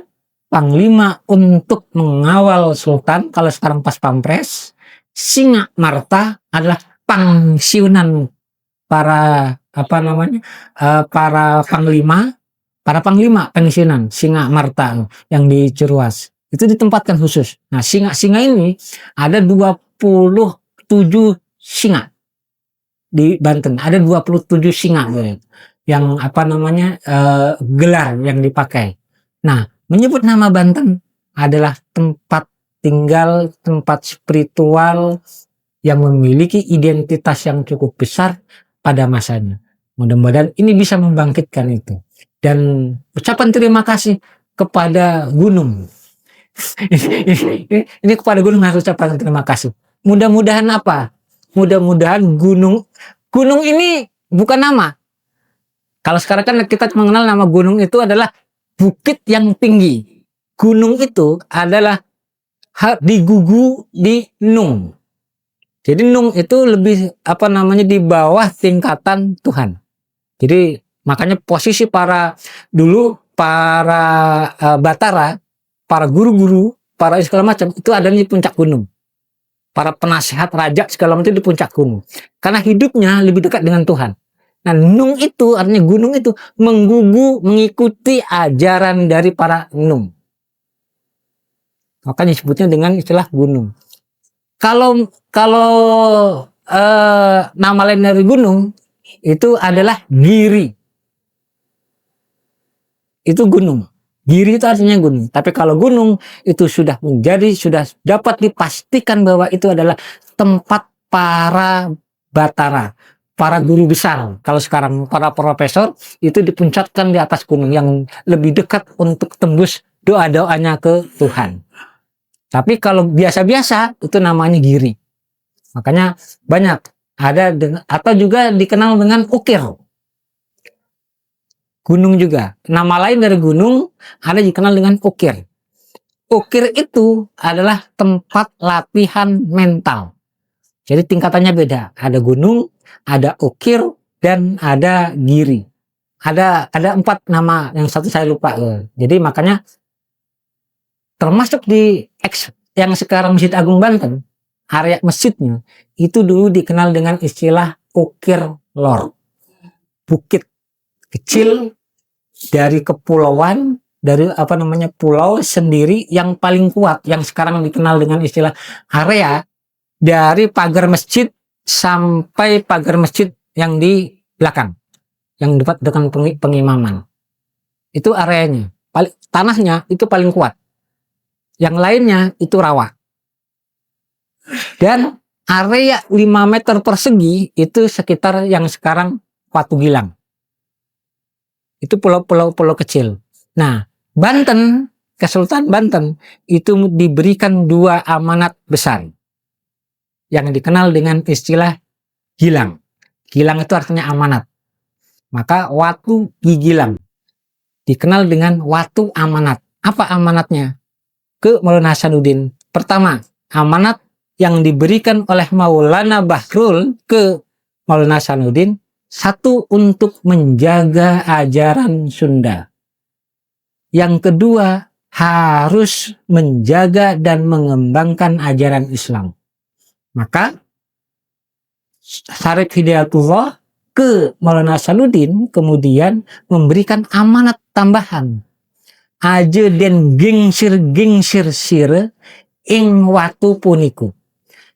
panglima untuk mengawal sultan kalau sekarang pas pampres, Singa Marta adalah pangsiunan para para panglima pensiunan Singa Marta yang di Ciruas itu ditempatkan khusus. Nah, singa ini ada 27 singa di Banten, ada 27 singa yang gelar yang dipakai. Nah, menyebut nama Banten adalah tempat tinggal, tempat spiritual yang memiliki identitas yang cukup besar pada masanya. Mudah-mudahan ini bisa membangkitkan itu. Dan ucapan terima kasih kepada gunung. Ini kepada gunung harus ucapan terima kasih. Mudah-mudahan apa? Mudah-mudahan gunung ini bukan nama. Kalau sekarang kan kita mengenal nama gunung itu adalah bukit yang tinggi. Gunung itu adalah digugu di nung. Jadi nung itu lebih di bawah tingkatan Tuhan. Jadi makanya posisi para Batara, para guru-guru, para segala macam itu ada di puncak gunung. Para penasehat raja segala macam di puncak gunung. Karena hidupnya lebih dekat dengan Tuhan. Nah, nung itu artinya gunung itu mengikuti ajaran dari para nung. Makanya disebutnya dengan istilah gunung. Kalau nama lain dari gunung itu adalah giri. Itu gunung. Giri itu artinya gunung. Tapi kalau gunung itu sudah dapat dipastikan bahwa itu adalah tempat para Batara, para guru besar. Kalau sekarang para profesor itu dipuncatkan di atas gunung yang lebih dekat untuk tembus doa-doanya ke Tuhan. Tapi kalau biasa-biasa itu namanya giri. Makanya banyak ada atau juga dikenal dengan ukir. Gunung juga. Nama lain dari gunung ada dikenal dengan ukir. Ukir itu adalah tempat latihan mental. Jadi tingkatannya beda. Ada gunung, ada ukir, dan ada giri. Ada 4 nama, yang satu saya lupa. Jadi makanya termasuk di yang sekarang Masjid Agung Banten, area masjidnya itu dulu dikenal dengan istilah ukir lor. Bukit kecil dari kepulauan, dari pulau sendiri yang paling kuat, yang sekarang dikenal dengan istilah area dari pagar masjid sampai pagar masjid yang di belakang, yang dekat dengan pengimaman. Itu areanya, tanahnya itu paling kuat. Yang lainnya itu rawa. Dan area 5 meter persegi itu sekitar yang sekarang Watu Gilang. Itu pulau-pulau kecil. Nah, Banten, Kesultanan Banten itu diberikan 2 amanat besar yang dikenal dengan istilah Gilang. Gilang itu artinya amanat. Maka Watu Gigilang dikenal dengan Watu Amanat. Apa amanatnya? Ke Maulana Hasanuddin. Pertama, amanat yang diberikan oleh Maulana Bahrul ke Maulana Hasanuddin, 1 untuk menjaga ajaran Sunda. Yang kedua, harus menjaga dan mengembangkan ajaran Islam. Maka Syarif Hidayatullah ke Maulana Hasanuddin kemudian memberikan amanat tambahan. Aja den gingsir sire ing watu puniku.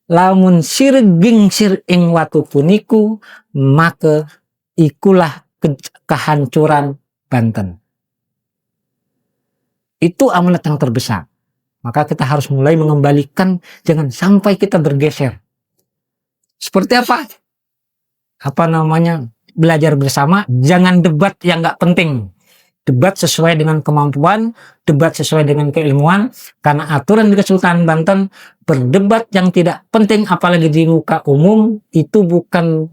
Lamun sire gingsir ing watu puniku, maka ikulah kehancuran Banten. Itu amanat yang terbesar. Maka kita harus mulai mengembalikan, jangan sampai kita bergeser. Seperti apa? Belajar bersama, jangan debat yang nggak penting. Debat sesuai dengan kemampuan, debat sesuai dengan keilmuan, karena aturan di Kesultanan Banten, berdebat yang tidak penting apalagi di muka umum itu bukan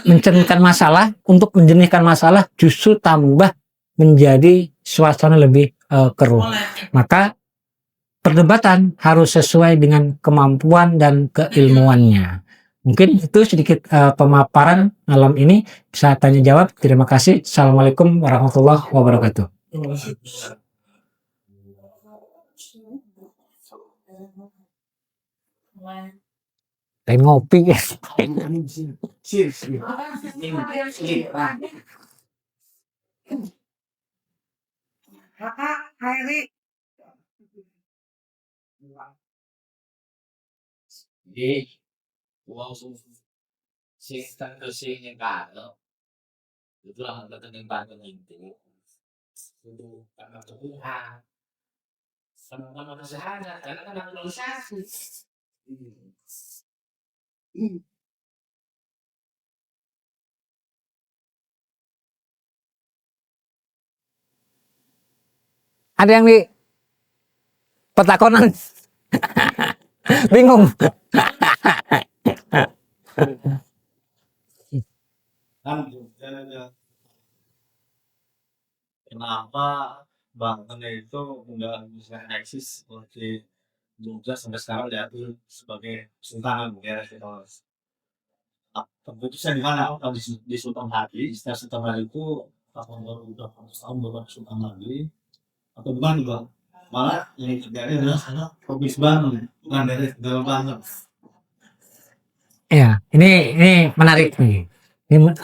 mencerminkan masalah. Untuk menjernihkan masalah justru tambah menjadi suasana lebih keruh. Maka perdebatan harus sesuai dengan kemampuan dan keilmuannya. Mungkin itu sedikit pemaparan malam ini. Bisa tanya jawab. Terima kasih. Assalamualaikum warahmatullahi wabarakatuh. Time ngopi ya.
Uang sing sing yang kado itu lah datengin Banten itu karena Tuhan sama-sama kesehatan karena kan naturalisasi.
Ada yang di petakonan bingung.
Kenapa Banten itu nggak bisa eksis seperti Jogja sampai sekarang diatur sebagai sultan ya terputusnya di mana kalau di Sultan Hadi setelah Sultan Hadi itu tahun baru udah 100 tahun baru Sultan lagi atau gimana bang? Malah yang terjadi adalah provinsi Banten bukan dari dalam Banten.
Ya, ini menarik nih. Ini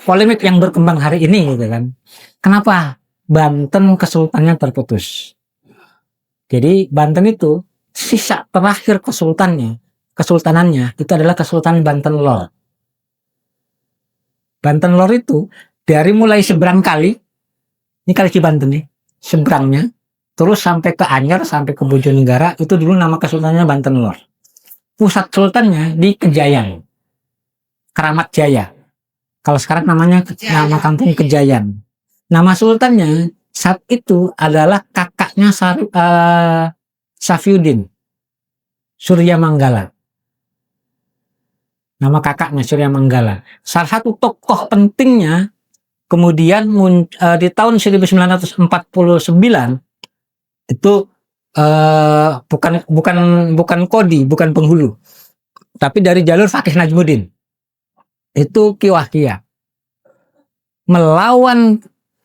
polemik yang berkembang hari ini gitu kan. Kenapa Banten kesultanannya terputus? Jadi Banten itu sisa terakhir kesultanannya itu adalah Kesultanan Banten Lor. Banten Lor itu dari mulai seberang kali, ini kali Cibanten nih, seberangnya, terus sampai ke Anyer, sampai ke Bojonegara, itu dulu nama kesultanannya Banten Lor. Pusat sultannya di Kejayan, Keramat Jaya. Kalau sekarang namanya nama kampung Kejayan. Nama sultannya saat itu adalah kakaknya Safiuddin Surya Manggala. Nama kakaknya Surya Manggala. Salah satu tokoh pentingnya kemudian di tahun 1949 itu bukan Kodi, bukan penghulu, tapi dari jalur Fakih Najmuddin. Itu Ki Wahkia melawan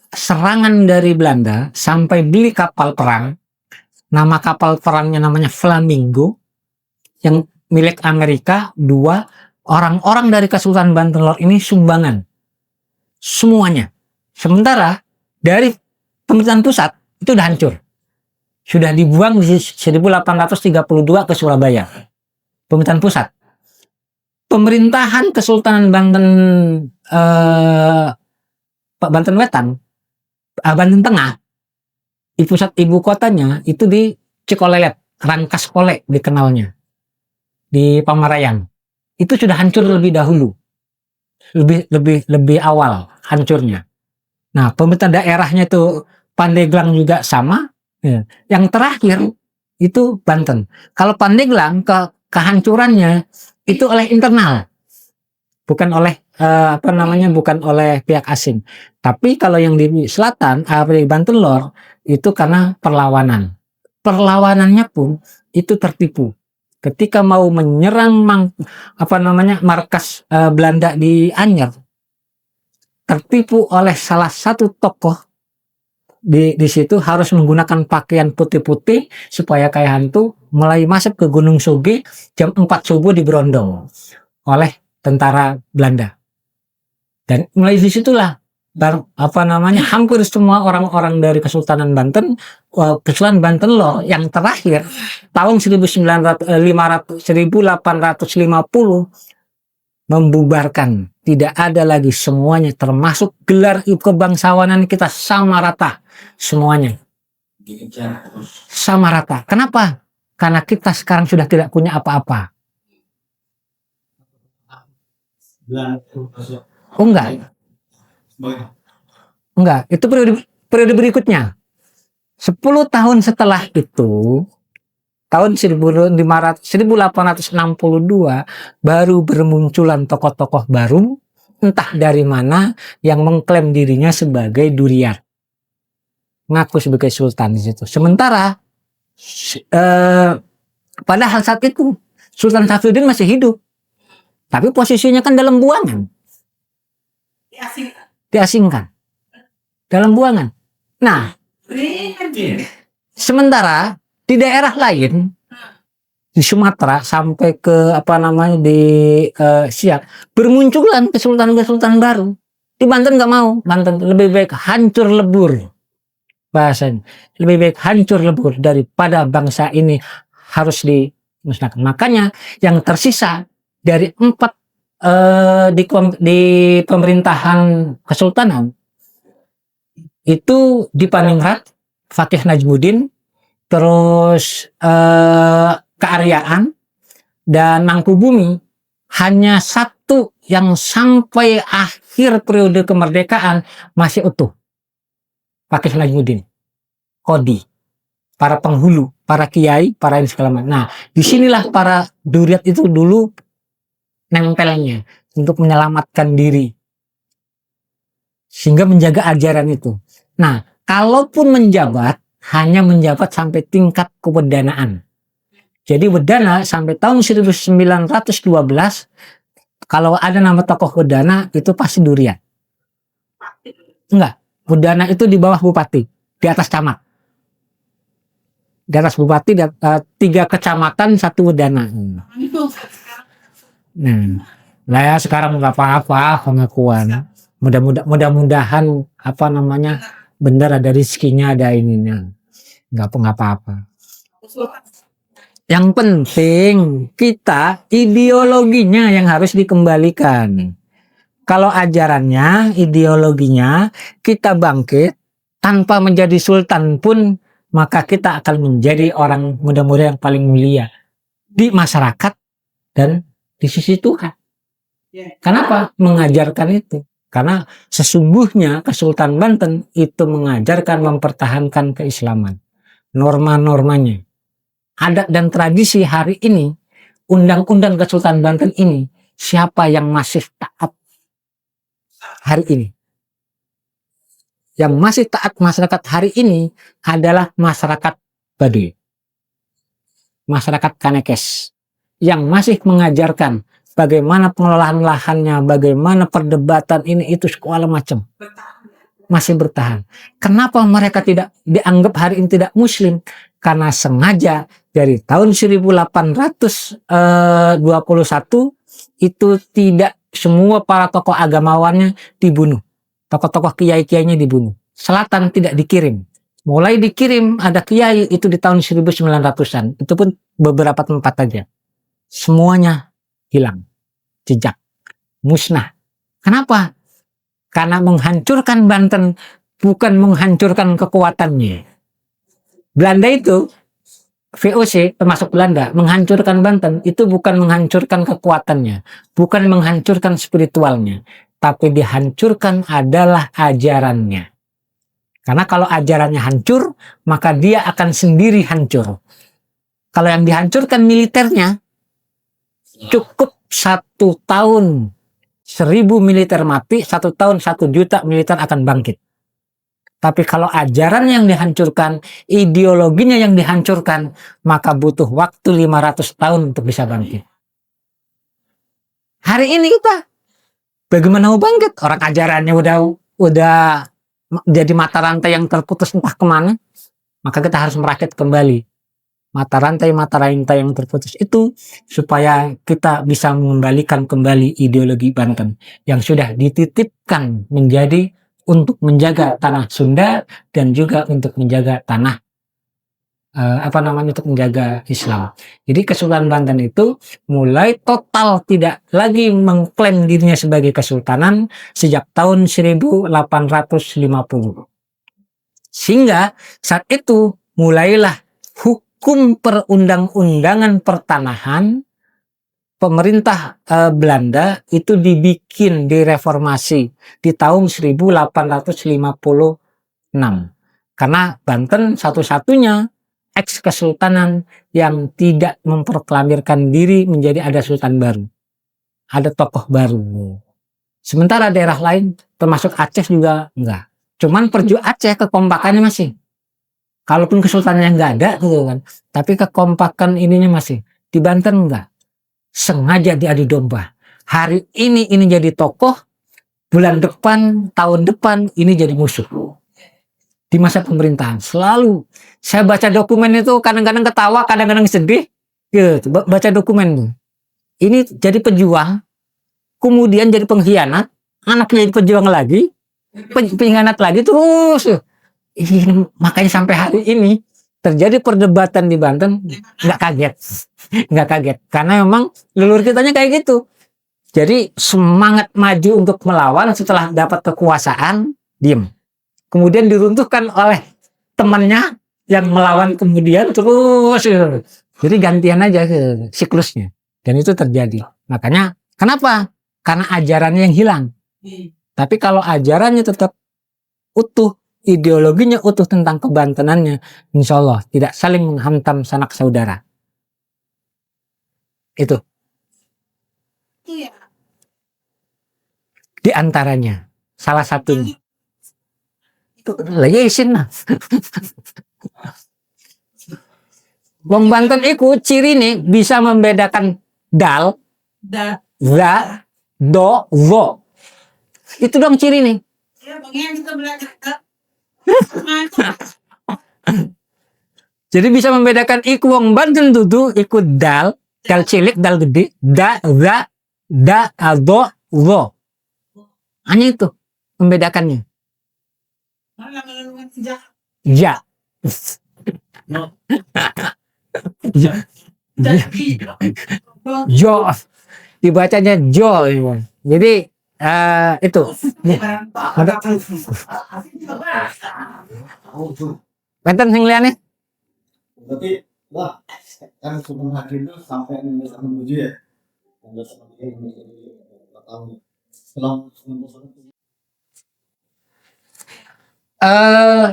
serangan dari Belanda sampai beli kapal perang. Nama kapal perangnya namanya Flamingo, yang milik Amerika. Orang-orang dari Kesultanan Banten Lor ini sumbangan semuanya. Sementara dari pemerintahan pusat itu udah hancur, sudah dibuang di 1832 ke Surabaya. Pemerintahan pusat. Pemerintahan Kesultanan Banten Banten Wetan, Banten Tengah, di pusat ibu kotanya itu di Cikolelet, Rangkas Kole dikenalnya, di Pamarayan. Itu sudah hancur lebih dahulu, lebih awal hancurnya. Nah, pemerintah daerahnya itu Pandeglang juga sama. Ya. Yang terakhir itu Banten. Kalau Pandeglang kehancurannya itu oleh internal, bukan oleh bukan oleh pihak asing. Tapi kalau yang di selatan, di Banten Lor itu karena perlawanan. Perlawanannya pun itu tertipu. Ketika mau menyerang markas Belanda di Anyer, tertipu oleh salah satu tokoh di situ, harus menggunakan pakaian putih-putih supaya kayak hantu, mulai masuk ke Gunung Soge jam 4 subuh diberondong oleh tentara Belanda. Dan mulai disitulah hampir semua orang-orang dari Kesultanan Banten, Kesultanan Banten loh yang terakhir tahun 1850 membubarkan, tidak ada lagi, semuanya termasuk gelar kebangsawanan kita sama rata, semuanya sama rata. Kenapa? Karena kita sekarang sudah tidak punya apa-apa. Oh enggak, itu periode berikutnya. 10 tahun setelah itu, tahun 1862 baru bermunculan tokoh-tokoh baru, entah dari mana, yang mengklaim dirinya sebagai Duriyat, ngaku sebagai sultan di situ. Sementara padahal saat itu Sultan Safieddin masih hidup, tapi posisinya kan dalam buangan, diasingkan dalam buangan. Nah, sementara di daerah lain di Sumatera sampai ke di Siak bermunculan kesultanan baru. Di Banten nggak mau, Banten lebih baik hancur lebur, bahasanya lebih baik hancur lebur daripada bangsa ini harus dimusnahkan. Makanya yang tersisa dari 4 di pemerintahan kesultanan itu di Paningrat, Fakih Najmuddin, terus Kearyaan dan Mangkubumi, hanya satu yang sampai akhir periode kemerdekaan masih utuh, Fakih Najmuddin, Kodi, para penghulu, para kiai, para segala macam. Nah, disinilah para Duriyat itu dulu nempelnya untuk menyelamatkan diri, sehingga menjaga ajaran itu. Nah, kalaupun menjabat, hanya menjabat sampai tingkat kewedanaan. Jadi wedana sampai tahun 1912, kalau ada nama tokoh wedana itu pasti Duriyat. Enggak, wedana itu di bawah bupati, di atas camat. Di atas bupati, 3 kecamatan, 1 wedana. Nah, lah ya sekarang nggak apa-apa pengakuan. Mudah-mudahan benar ada rizkinya, ada ininya, nggak apa-apa. Yang penting kita ideologinya yang harus dikembalikan. Kalau ajarannya, ideologinya kita bangkit tanpa menjadi sultan pun, maka kita akan menjadi orang muda-muda yang paling mulia di masyarakat dan di sisi Tuhan. Kenapa mengajarkan itu? Karena sesungguhnya Kesultanan Banten itu mengajarkan mempertahankan keislaman, norma-normanya, adat dan tradisi hari ini, undang-undang Kesultanan Banten ini, siapa yang masih taat hari ini? Yang masih taat masyarakat hari ini adalah masyarakat Baduy, masyarakat Kanekes, yang masih mengajarkan bagaimana pengelolaan lahannya, bagaimana perdebatan ini itu segala macam, masih bertahan. Kenapa mereka tidak dianggap hari ini tidak muslim? Karena sengaja dari tahun 1821 itu tidak semua para tokoh agamawannya dibunuh, tokoh-tokoh kiai-kiainya dibunuh. Selatan tidak dikirim, mulai dikirim ada kiai itu di tahun 1900-an, itu pun beberapa tempat aja, semuanya hilang jejak, musnah. Kenapa? Karena menghancurkan Banten bukan menghancurkan kekuatannya. Belanda itu, VOC termasuk Belanda, menghancurkan Banten itu bukan menghancurkan kekuatannya, bukan menghancurkan spiritualnya, tapi dihancurkan adalah ajarannya. Karena kalau ajarannya hancur, maka dia akan sendiri hancur. Kalau yang dihancurkan militernya, cukup 1 tahun 1000 militer mati, 1 tahun 1 juta militer akan bangkit. Tapi kalau ajaran yang dihancurkan, ideologinya yang dihancurkan, maka butuh waktu 500 tahun untuk bisa bangkit. Hari ini kita Bagaimana mau bangkit? Orang ajarannya udah jadi mata rantai yang terputus entah kemana. Maka kita harus merakit kembali mata rantai yang terputus itu supaya kita bisa mengembalikan kembali ideologi Banten yang sudah dititipkan menjadi untuk menjaga tanah Sunda dan juga untuk menjaga tanah untuk menjaga Islam. Jadi Kesultanan Banten itu mulai total tidak lagi mengklaim dirinya sebagai kesultanan sejak tahun 1850. Sehingga saat itu mulailah hukum perundang-undangan pertanahan pemerintah Belanda itu dibikin direformasi di tahun 1856. Karena Banten satu-satunya ex-kesultanan yang tidak memproklamirkan diri menjadi ada sultan baru. Ada tokoh baru. Sementara daerah lain termasuk Aceh juga enggak. Cuman Aceh kekompakannya masih. Kalaupun kesultanannya enggak ada gitu kan. Tapi kekompakan ininya masih. Di Banten enggak. Sengaja diadu domba. Hari ini jadi tokoh, bulan depan, tahun depan ini jadi musuh. Di masa pemerintahan selalu saya baca dokumen itu kadang-kadang ketawa, kadang-kadang sedih. Gitu, baca dokumen itu. Ini jadi pejuang, kemudian jadi pengkhianat, anaknya jadi pejuang lagi, pengkhianat lagi terus. Ini makanya sampai hari ini terjadi perdebatan di Banten, nggak kaget, karena memang leluhur kitanya kayak gitu. Jadi semangat maju untuk melawan setelah dapat kekuasaan, diem. Kemudian diruntuhkan oleh temannya yang melawan kemudian terus. Jadi gantian aja siklusnya. Dan itu terjadi. Makanya kenapa? Karena ajarannya yang hilang. Tapi kalau ajarannya tetap utuh, ideologinya utuh tentang kebantenannya, insya Allah tidak saling menghantam sanak saudara. Itu.
Iya.
Di antaranya, salah satunya. Lagi isin lah. Wong Banten itu ciri nih bisa membedakan dal, za, do, wo. Itu dong ciri nih.
Ya, bagian kita belajar.
Jadi bisa membedakan iku wong Banten tuh iku dal cilik, dal gede, da, za, da, do, wo. Hanya itu membedakannya. Ya. Jo. Dibacanya Jo. Jadi itu. Benten sing liyane.
Berarti wah kan sebelum hari itu sampai menuju ya.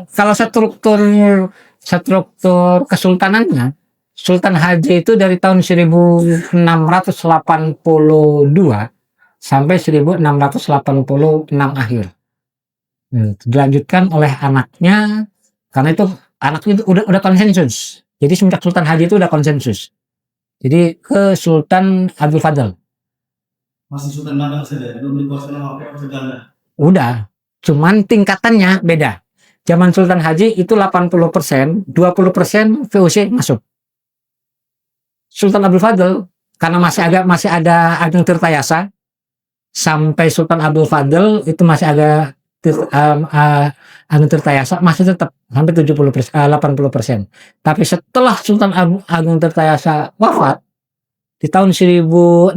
Kalau struktur kesultanannya, Sultan Haji itu dari tahun 1682 sampai 1686 akhir. Dilanjutkan oleh anaknya, karena itu anaknya itu udah konsensus. Jadi semenjak Sultan Haji itu udah konsensus. Jadi ke Sultan Abdul Fadl.
Masih Sultan Banten saja, belum dikuasai oleh Portugal.
Udah, cuman tingkatannya beda. Zaman Sultan Haji itu 80%, 20% VOC masuk. Sultan Abdul Fadl karena masih ada Ageng Tirtayasa, sampai Sultan Abdul Fadl itu masih ada Ageng Tirtayasa masih tetap sampai 80%. Tapi setelah Sultan Ageng Tirtayasa wafat di tahun 1696,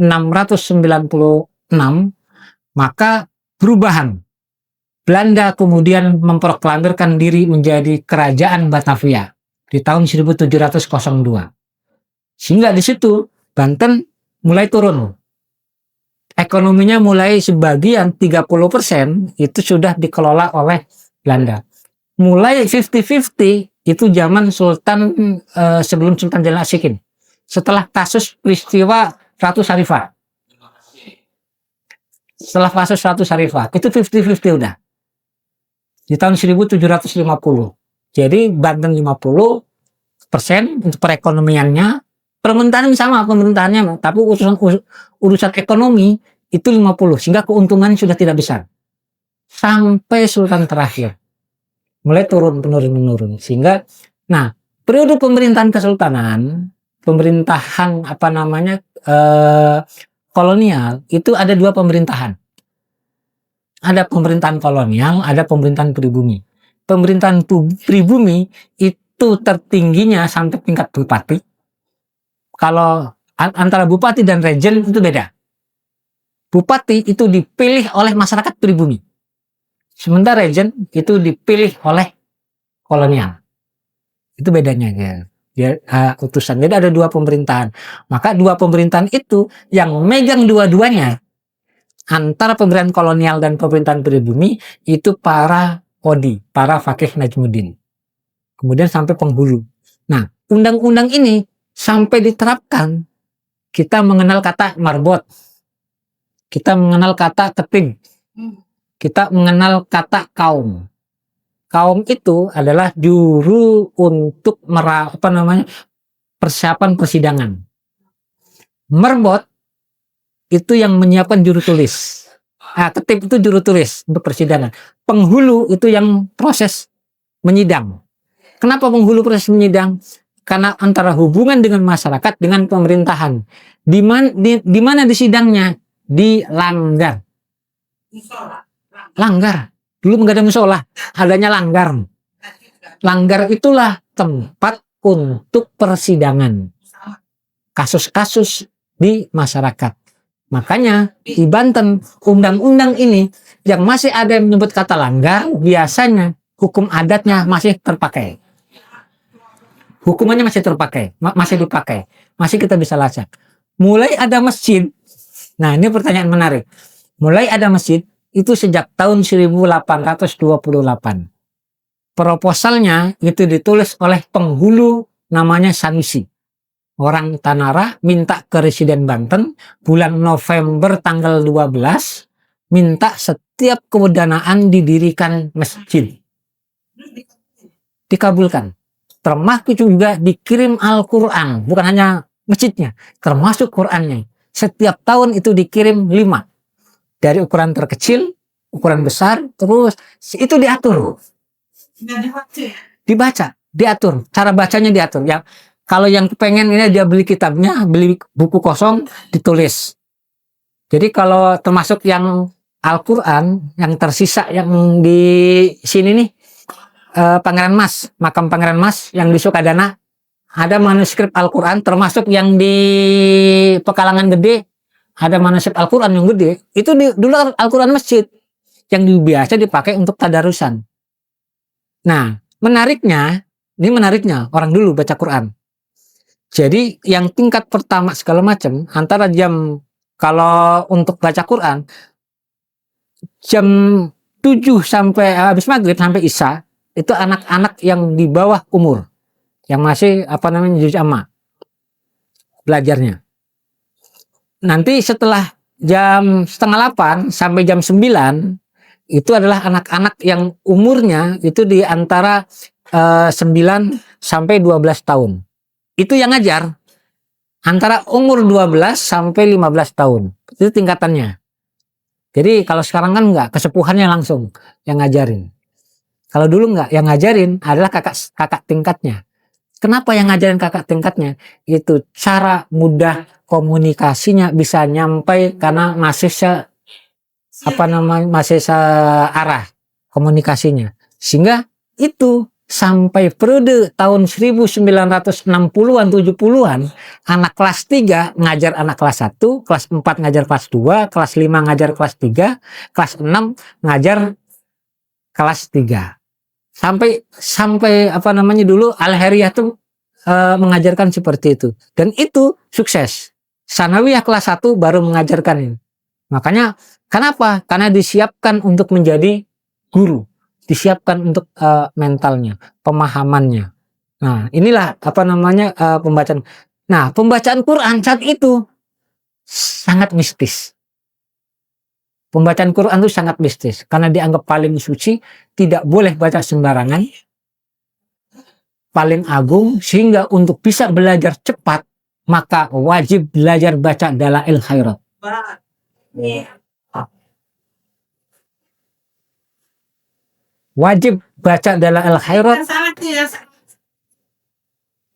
maka perubahan. Belanda kemudian memproklamirkan diri menjadi Kerajaan Batavia di tahun 1702. Sehingga di situ Banten mulai turun. Ekonominya mulai sebagian 30% itu sudah dikelola oleh Belanda. Mulai 50-50 itu zaman Sultan sebelum Sultan Jalal Asikin. Setelah kasus peristiwa Ratu Sarifah. Setelah kasus Ratu Sarifah itu 50-50 udah. Di tahun 1750. Jadi Banten 50% untuk perekonomiannya. Pemerintahan sama pemerintahannya, tapi urusan ekonomi itu 50, sehingga keuntungan sudah tidak besar. Sampai sultan terakhir. Mulai turun, menurun. Sehingga, nah, periode pemerintahan kesultanan, pemerintahan kolonial, itu ada 2 pemerintahan. Ada pemerintahan kolonial, ada pemerintahan pribumi. Pemerintahan pribumi itu tertingginya sampai tingkat bupati. Kalau antara bupati dan rajen itu beda. Bupati itu dipilih oleh masyarakat pribumi. Sementara rajen itu dipilih oleh kolonial. Itu bedanya ya. Dia utusan. Jadi ada 2 pemerintahan. Maka 2 pemerintahan itu yang megang dua-duanya antara pemerintahan kolonial dan pemerintahan pribumi itu para Qadi, para Faqih Najmuddin. Kemudian sampai penghulu. Nah, undang-undang ini sampai diterapkan, kita mengenal kata marbot, kita mengenal kata keting, kita mengenal kata kaum. Kaum itu adalah juru untuk persiapan persidangan. Marbot itu yang menyiapkan juru tulis. Ketib itu juru tulis untuk persidangan. Penghulu itu yang proses menyidang. Kenapa penghulu proses menyidang? Karena antara hubungan dengan masyarakat dengan pemerintahan. Di mana disidangnya? Di langgar. Langgar. Dulu nggak ada musola, adanya langgar. Langgar itulah tempat untuk persidangan kasus-kasus di masyarakat. Makanya di Banten, undang-undang ini yang masih ada yang menyebut kata langgar, biasanya hukum adatnya masih terpakai. Hukumannya masih terpakai, masih dipakai, masih kita bisa lacak. Mulai ada masjid, nah ini pertanyaan menarik. Mulai ada masjid, itu sejak tahun 1828. Proposalnya itu ditulis oleh penghulu namanya Sanusi. Orang Tanara minta ke Residen Banten bulan November tanggal 12 minta setiap kewedanaan didirikan masjid. Dikabulkan. Termasuk juga dikirim Al-Quran. Bukan hanya masjidnya, termasuk Qurannya. Setiap tahun itu dikirim 5. Dari ukuran terkecil, ukuran besar, terus itu diatur. Dibaca, diatur. Cara bacanya diatur. Ya, kalau yang pengen ini dia beli kitabnya, beli buku kosong, ditulis. Jadi kalau termasuk yang Al-Quran, yang tersisa yang di sini nih, Pangeran Mas, makam Pangeran Mas yang di Sukadana, ada manuskrip Al-Quran, termasuk yang di Pekalongan Gede, ada manuskrip Al-Quran yang gede. Itu dulu Al-Quran masjid yang biasa dipakai untuk tadarusan. Nah, menariknya orang dulu baca Quran. Jadi yang tingkat pertama segala macam antara jam, kalau untuk baca Quran jam 7 sampai habis maghrib sampai isya itu anak-anak yang di bawah umur, yang masih juz amma belajarnya. Nanti setelah jam 7:30 sampai jam 9 itu adalah anak-anak yang umurnya itu di antara 9 sampai 12 tahun. Itu yang ngajar antara umur 12 sampai 15 tahun. Itu tingkatannya. Jadi kalau sekarang kan enggak, kesepuhannya langsung yang ngajarin. Kalau dulu enggak, yang ngajarin adalah kakak tingkatnya. Kenapa yang ngajarin kakak tingkatnya? Itu cara mudah komunikasinya bisa nyampai karena masih searah komunikasinya. Sehingga itu sampai periode tahun 1960-an 70-an anak kelas 3 ngajar anak kelas 1, kelas 4 ngajar kelas 2, kelas 5 ngajar kelas 3, kelas 6 ngajar kelas 3. Sampai dulu Al-Hariyah tuh mengajarkan seperti itu. Dan itu sukses. Sanawiyah kelas 1 baru mengajarkan ini. Makanya kenapa? Karena disiapkan untuk menjadi guru. Disiapkan untuk mentalnya, pemahamannya. Nah, inilah pembacaan. Nah, pembacaan Quran saat itu sangat mistis. Pembacaan Quran itu sangat mistis karena dianggap paling suci, tidak boleh baca sembarangan, paling agung, sehingga untuk bisa belajar cepat maka wajib belajar baca Dalail Khairat. Wajib baca Dalail Khairat.
Salah tidak.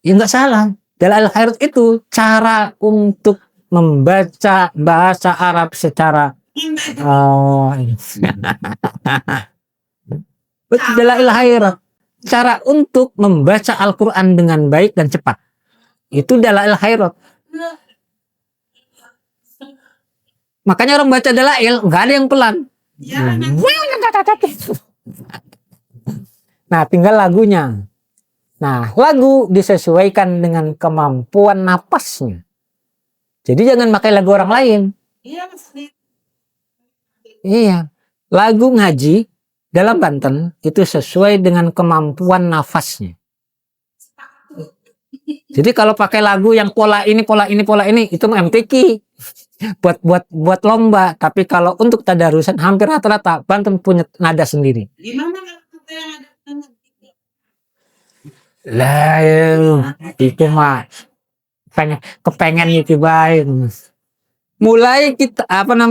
Ya nggak salah. Dalail Khairat itu cara untuk membaca bahasa Arab secara Dalail Khairat. Cara untuk membaca Al-Quran dengan baik dan cepat. Itu Dalail Khairat. Makanya orang baca Dalail nggak ada yang pelan.
Ya,
Nah, tinggal lagunya. Nah, lagu disesuaikan dengan kemampuan napasnya. Jadi jangan pakai lagu orang lain.
iya Mas.
Iya. Lagu ngaji dalam Banten itu sesuai dengan kemampuan nafasnya. Jadi kalau pakai lagu yang pola ini itu mah MTQ. Buat lomba. Tapi kalau untuk tadarusan hampir rata-rata Banten punya nada sendiri.
Gimana kalau yang ada
Lah, itu mah kepengen gitu baik. Mulai kita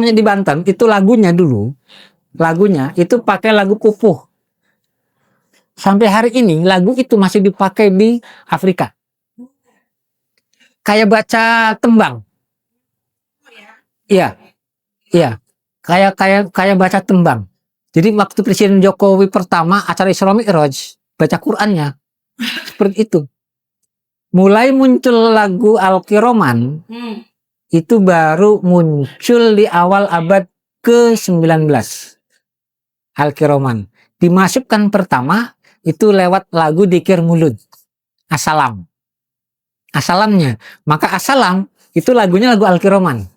di Banten itu lagunya itu pakai lagu pupuh. Sampai hari ini lagu itu masih dipakai di Afrika. Kayak baca tembang. Iya. Kayak baca tembang. Jadi waktu Presiden Jokowi pertama acara Isra Mi'raj baca Qur'annya seperti itu. Mulai muncul lagu Al-Kiroman itu baru muncul di awal abad ke-19. Al-Kiroman dimasukkan pertama itu lewat lagu Dikir Mulud. Asalamnya. Maka Asalam itu lagunya lagu Al-Kiroman.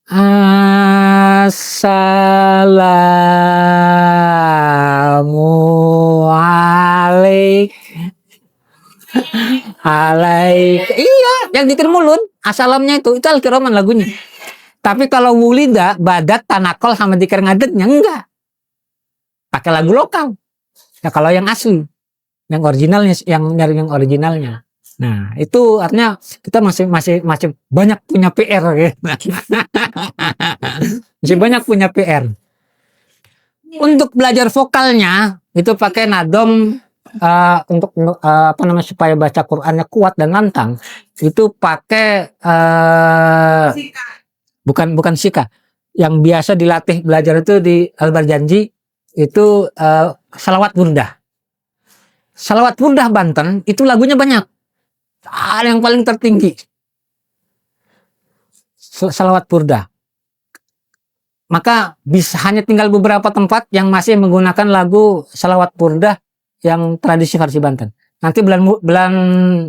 Assalamualaikum. Iya, yang Dikir Mulud, Asalamnya itu Al-Kiroman lagunya. Tapi kalau Wulida, Badat, Tanakol sama Dikir Ngadetnya enggak. Pakai lagu lokal. Ya kalau yang asli, yang originalnya, yang nyari yang originalnya. Nah, itu artinya kita masih banyak punya PR ya. Masih banyak punya PR. Untuk belajar vokalnya itu pakai nadom untuk supaya baca Qur'annya kuat dan lantang. Itu pakai bukan sika. Yang biasa dilatih belajar itu di Al-Barjanji itu salawat burdah. Salawat burdah Banten itu lagunya banyak. Yang paling tertinggi salawat burdah. Maka bisa hanya tinggal beberapa tempat yang masih menggunakan lagu salawat burdah yang tradisi versi Banten. Nanti bulan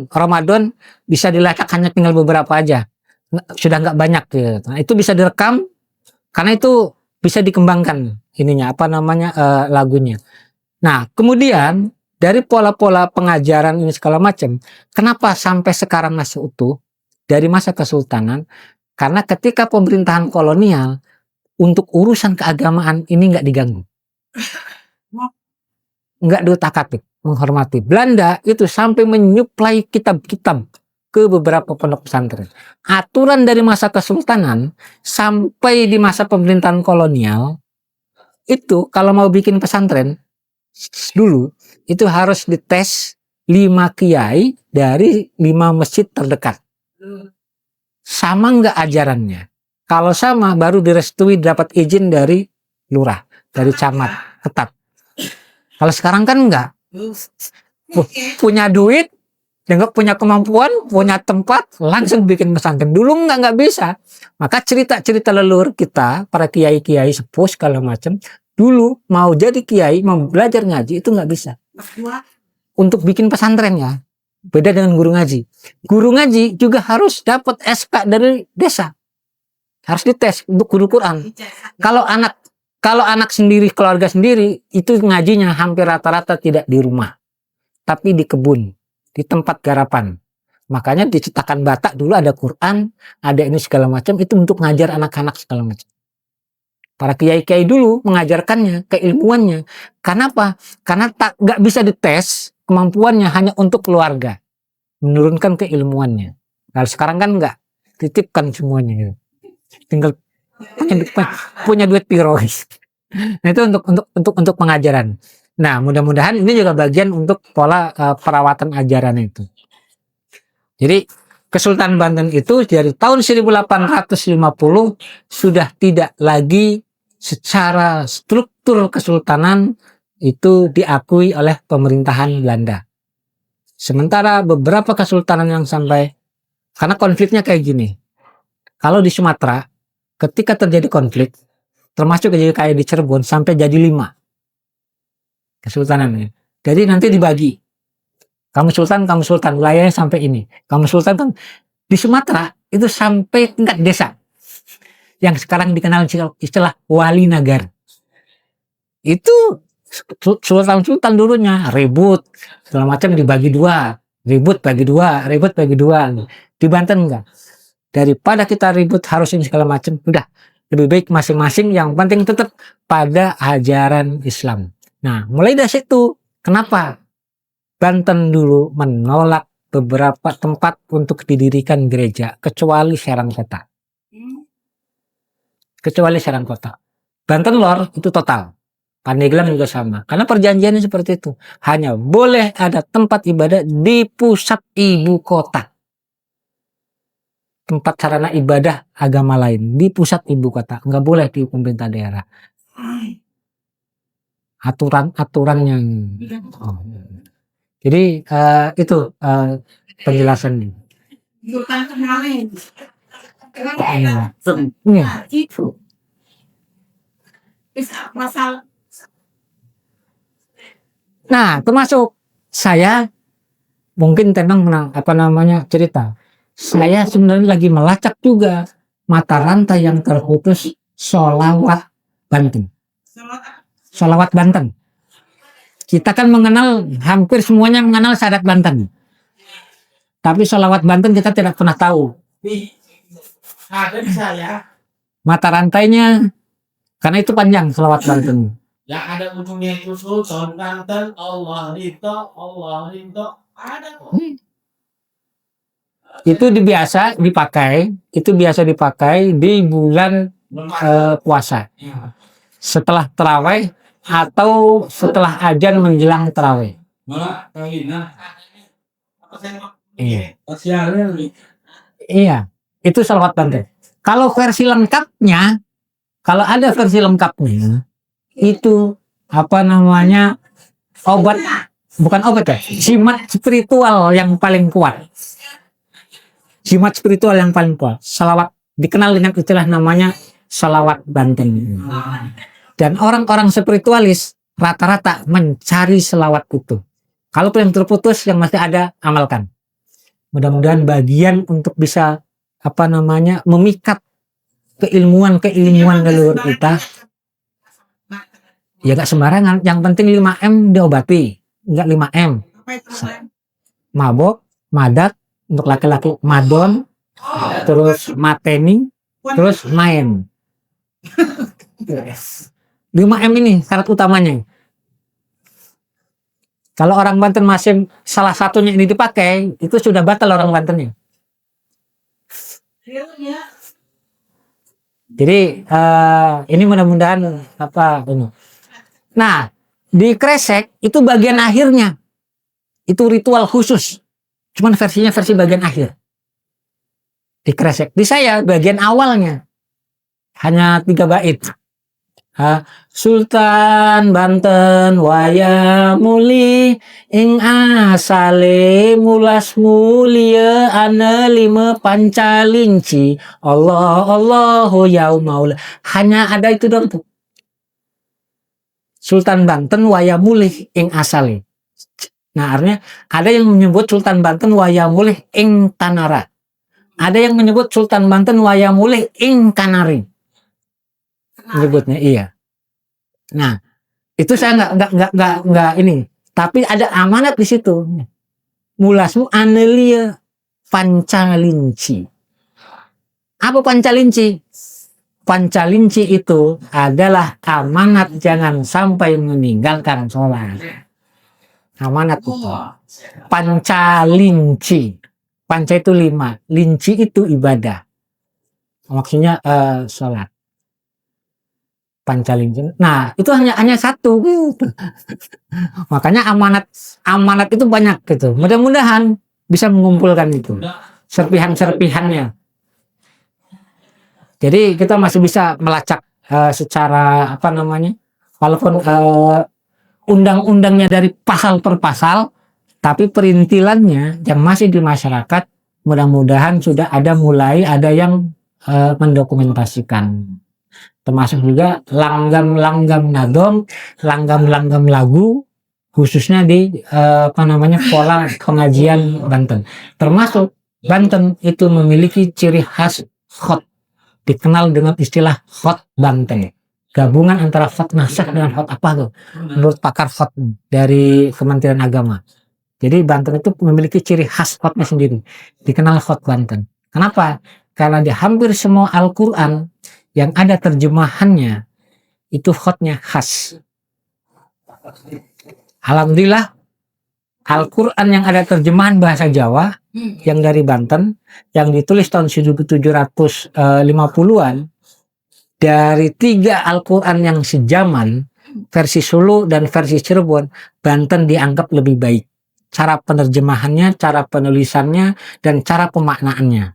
Ramadan bisa dilacak hanya tinggal beberapa aja. Sudah nggak banyak gitu. Nah, itu bisa direkam karena itu bisa dikembangkan lagunya. Nah, kemudian dari pola-pola pengajaran ini segala macam, kenapa sampai sekarang masih utuh dari masa kesultanan? Karena ketika pemerintahan kolonial untuk urusan keagamaan ini nggak diganggu, nggak diutak-atik, menghormati. Belanda itu sampai menyuplai kitab-kitab ke beberapa pondok pesantren. Aturan dari masa kesultanan sampai di masa pemerintahan kolonial itu kalau mau bikin pesantren dulu itu harus dites 5 kiai dari 5 masjid terdekat. Sama nggak ajarannya? Kalau sama baru direstui dapat izin dari lurah, dari camat, ketat. Kalau sekarang kan enggak. Punya duit, nggak punya kemampuan, punya tempat, langsung bikin pesantren. Dulu nggak bisa. Maka cerita-cerita leluhur kita, para kiai-kiai sepuh segala macam, dulu mau jadi kiai, mau belajar ngaji itu nggak bisa. Untuk bikin pesantren ya, beda dengan guru ngaji. Guru ngaji juga harus dapat SK dari desa, harus dites untuk guru Quran. Kalau anak sendiri, keluarga sendiri, itu ngajinya hampir rata-rata tidak di rumah, tapi di kebun, di tempat garapan. Makanya di cetakan Batak dulu ada Quran, ada ini segala macam, itu untuk ngajar anak-anak segala macam. Para kiai-kiai dulu mengajarkannya, keilmuannya. Kenapa? Karena nggak bisa dites kemampuannya hanya untuk keluarga, menurunkan keilmuannya. Kalau sekarang kan nggak, titipkan semuanya. tinggal punya duit piro. Nah itu untuk pengajaran. Nah mudah-mudahan ini juga bagian untuk pola perawatan ajaran itu. Jadi Kesultanan Banten itu dari tahun 1850 sudah tidak lagi secara struktur kesultanan itu diakui oleh pemerintahan Belanda. Sementara beberapa kesultanan yang sampai, karena konfliknya kayak gini. Kalau di Sumatera, ketika terjadi konflik, termasuk kayak di Cirebon, sampai jadi 5 kesultanannya. Jadi nanti dibagi. Kamu sultan, wilayahnya sampai ini. Kamu sultan, kan di Sumatera itu sampai tingkat desa. Yang sekarang dikenal istilah wali negara. Itu sultan dulunya ribut, segala macam dibagi 2. Ribut bagi 2. Di Banten enggak. Daripada kita ribut harus ini segala macam, udah lebih baik masing-masing yang penting tetap pada ajaran Islam. Nah, mulai dari situ, kenapa Banten dulu menolak beberapa tempat untuk didirikan gereja, kecuali Serang Kota. Banten Lor itu total. Pandeglang juga sama. Karena perjanjiannya seperti itu. Hanya boleh ada tempat ibadah di pusat ibu kota. Tempat sarana ibadah agama lain di pusat ibu kota. Nggak boleh di pemerintah daerah. Aturan-aturannya. Jadi itu penjelasannya.
Sultan kemarin.
Iya.
Itu. Masalah.
Nah, termasuk saya mungkin tenang cerita. Saya sebenarnya lagi melacak juga mata rantai yang terputus Sholawat Banten. Sholawat Banten. Kita kan mengenal, hampir semuanya mengenal Sadat Banten. Tapi Sholawat Banten kita tidak pernah tahu.
Ada di saya.
Mata rantainya, karena itu panjang Sholawat Banten.
Yang ada ujungnya itu Sultan Banten, Allah Ridho. Ada kok.
Itu biasa dipakai di bulan puasa. Setelah terawih atau setelah azan menjelang terawih. Iya, itu Sholawat Banten. Kalau versi lengkapnya, kalau ada versi lengkapnya, itu bukan obat ya, jimat spiritual yang paling kuat. Sholawat dikenal dengan istilah namanya Sholawat Banten. Dan orang-orang spiritualis rata-rata mencari selawat itu. Kalau yang terputus yang masih ada, amalkan. Mudah-mudahan bagian untuk bisa memikat keilmuan leluhur kita. Ya gak sembarangan, yang penting 5M diobati, enggak 5M. Mabok, madat untuk laki-laki, madon, terus mateni, terus main. 5M ini syarat utamanya. Kalau orang Banten masih salah satunya ini dipakai, itu sudah batal orang Bantennya. Jadi ini mudah-mudahan ini. Nah, di Kresek itu bagian akhirnya. Itu ritual khusus. Cuman versi bagian akhir. Di Kresek. Di saya bagian awalnya. Hanya 3 bait. Sultan Banten waya muli ing asale mulas mulia ane 5 pancalinci Allahu yaumaul. Hanya ada itu dong tuh. Sultan Banten waya mulih ing asale. Nah, artinya ada yang menyebut Sultan Banten waya mulih ing Tanara. Ada yang menyebut Sultan Banten waya mulih ing Kanari. Menyebutnya iya. Nah, itu saya nggak ini. Tapi ada amanat di situ. Mulasmu anelia pancalinci. Apa pancalinci? Pancalinci itu adalah amanat jangan sampai meninggalkan sholat. Amanat itu. Pancalinci. Panca itu 5. Linci itu ibadah. maksudnya sholat Pancalinjeng. Nah, itu hanya satu gitu. Makanya amanat itu banyak gitu. Mudah-mudahan bisa mengumpulkan itu serpihan-serpihannya. Jadi kita masih bisa melacak secara apa namanya, walaupun undang-undangnya dari pasal per pasal, tapi perintilannya yang masih di masyarakat mudah-mudahan sudah mulai ada yang mendokumentasikan. Termasuk juga langgam-langgam nadom, langgam-langgam lagu, khususnya di apa namanya, pola pengajian Banten. Termasuk Banten itu memiliki ciri khas khot, dikenal dengan istilah khot Banten. Gabungan antara khot naskah dengan khot apa tuh? Menurut pakar khot dari Kementerian Agama. Jadi Banten itu memiliki ciri khas khotnya sendiri, dikenal khot Banten. Kenapa? Karena di hampir semua Al-Quran yang ada terjemahannya itu khotnya khas. Alhamdulillah Al-Quran yang ada terjemahan bahasa Jawa yang dari Banten yang ditulis tahun 1750-an, dari 3 Al-Quran yang sejaman, versi Solo dan versi Cirebon, Banten dianggap lebih baik. Cara penerjemahannya, cara penulisannya, dan cara pemaknaannya.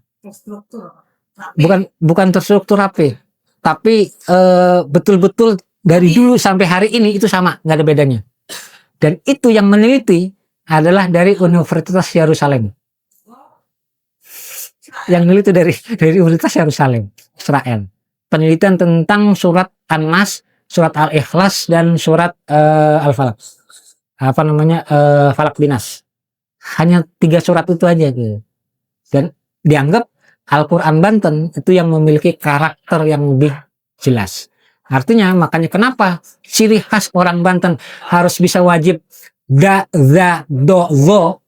Bukan terstruktur rapi, tapi betul-betul dari dulu sampai hari ini itu sama, nggak ada bedanya. Dan itu yang meneliti adalah dari Universitas Yerusalem. Yang meneliti dari Universitas Yerusalem, Israel. Penelitian tentang surat An-Nas, surat Al-Ikhlas, dan surat Al-Falaq. Apa namanya, Falak Binas. Hanya 3 surat itu aja gitu. Dan dianggap Al-Quran Banten itu yang memiliki karakter yang lebih jelas. Artinya makanya kenapa ciri khas orang Banten harus bisa wajib da, za, do, zo,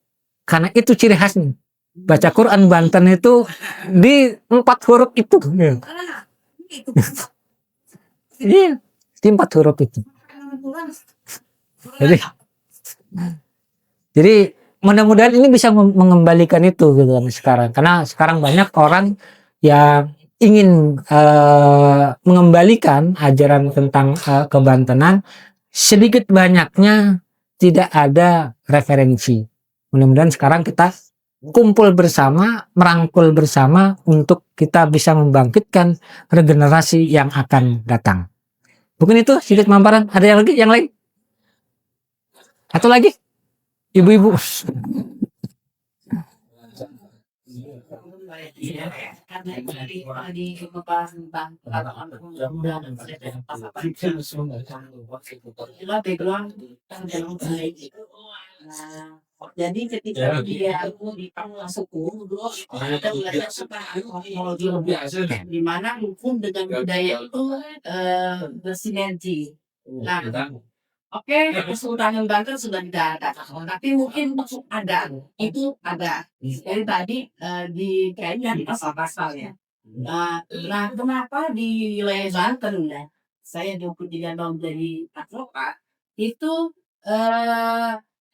karena itu ciri khasnya. Baca Quran Banten itu di 4 huruf itu. Iya, di 4 huruf itu. Jadi mudah-mudahan ini bisa mengembalikan itu gitu kan sekarang, karena sekarang banyak orang yang ingin mengembalikan ajaran tentang kebantenan, sedikit banyaknya tidak ada referensi. Mudah-mudahan sekarang kita kumpul bersama, merangkul bersama untuk kita bisa membangkitkan regenerasi yang akan datang. Mungkin itu sedikit mamparan. Ada yang lain? Atau lagi? Ibu-ibu.
Karena di membahas tentang mudah-mudahan background dalam baik itu. Jadi ketika dia masuk ada belajar tentang teknologi di mana hukum dengan budaya itu bersinergi. Nah, oke, Kesultanan Banten sudah tidak ada, tapi mungkin untuk ada itu ada. Jadi tadi dikaitkan pasal-pasalnya. Nah, kenapa di wilayah Banten ya? Saya 23 tahun jadi advokat itu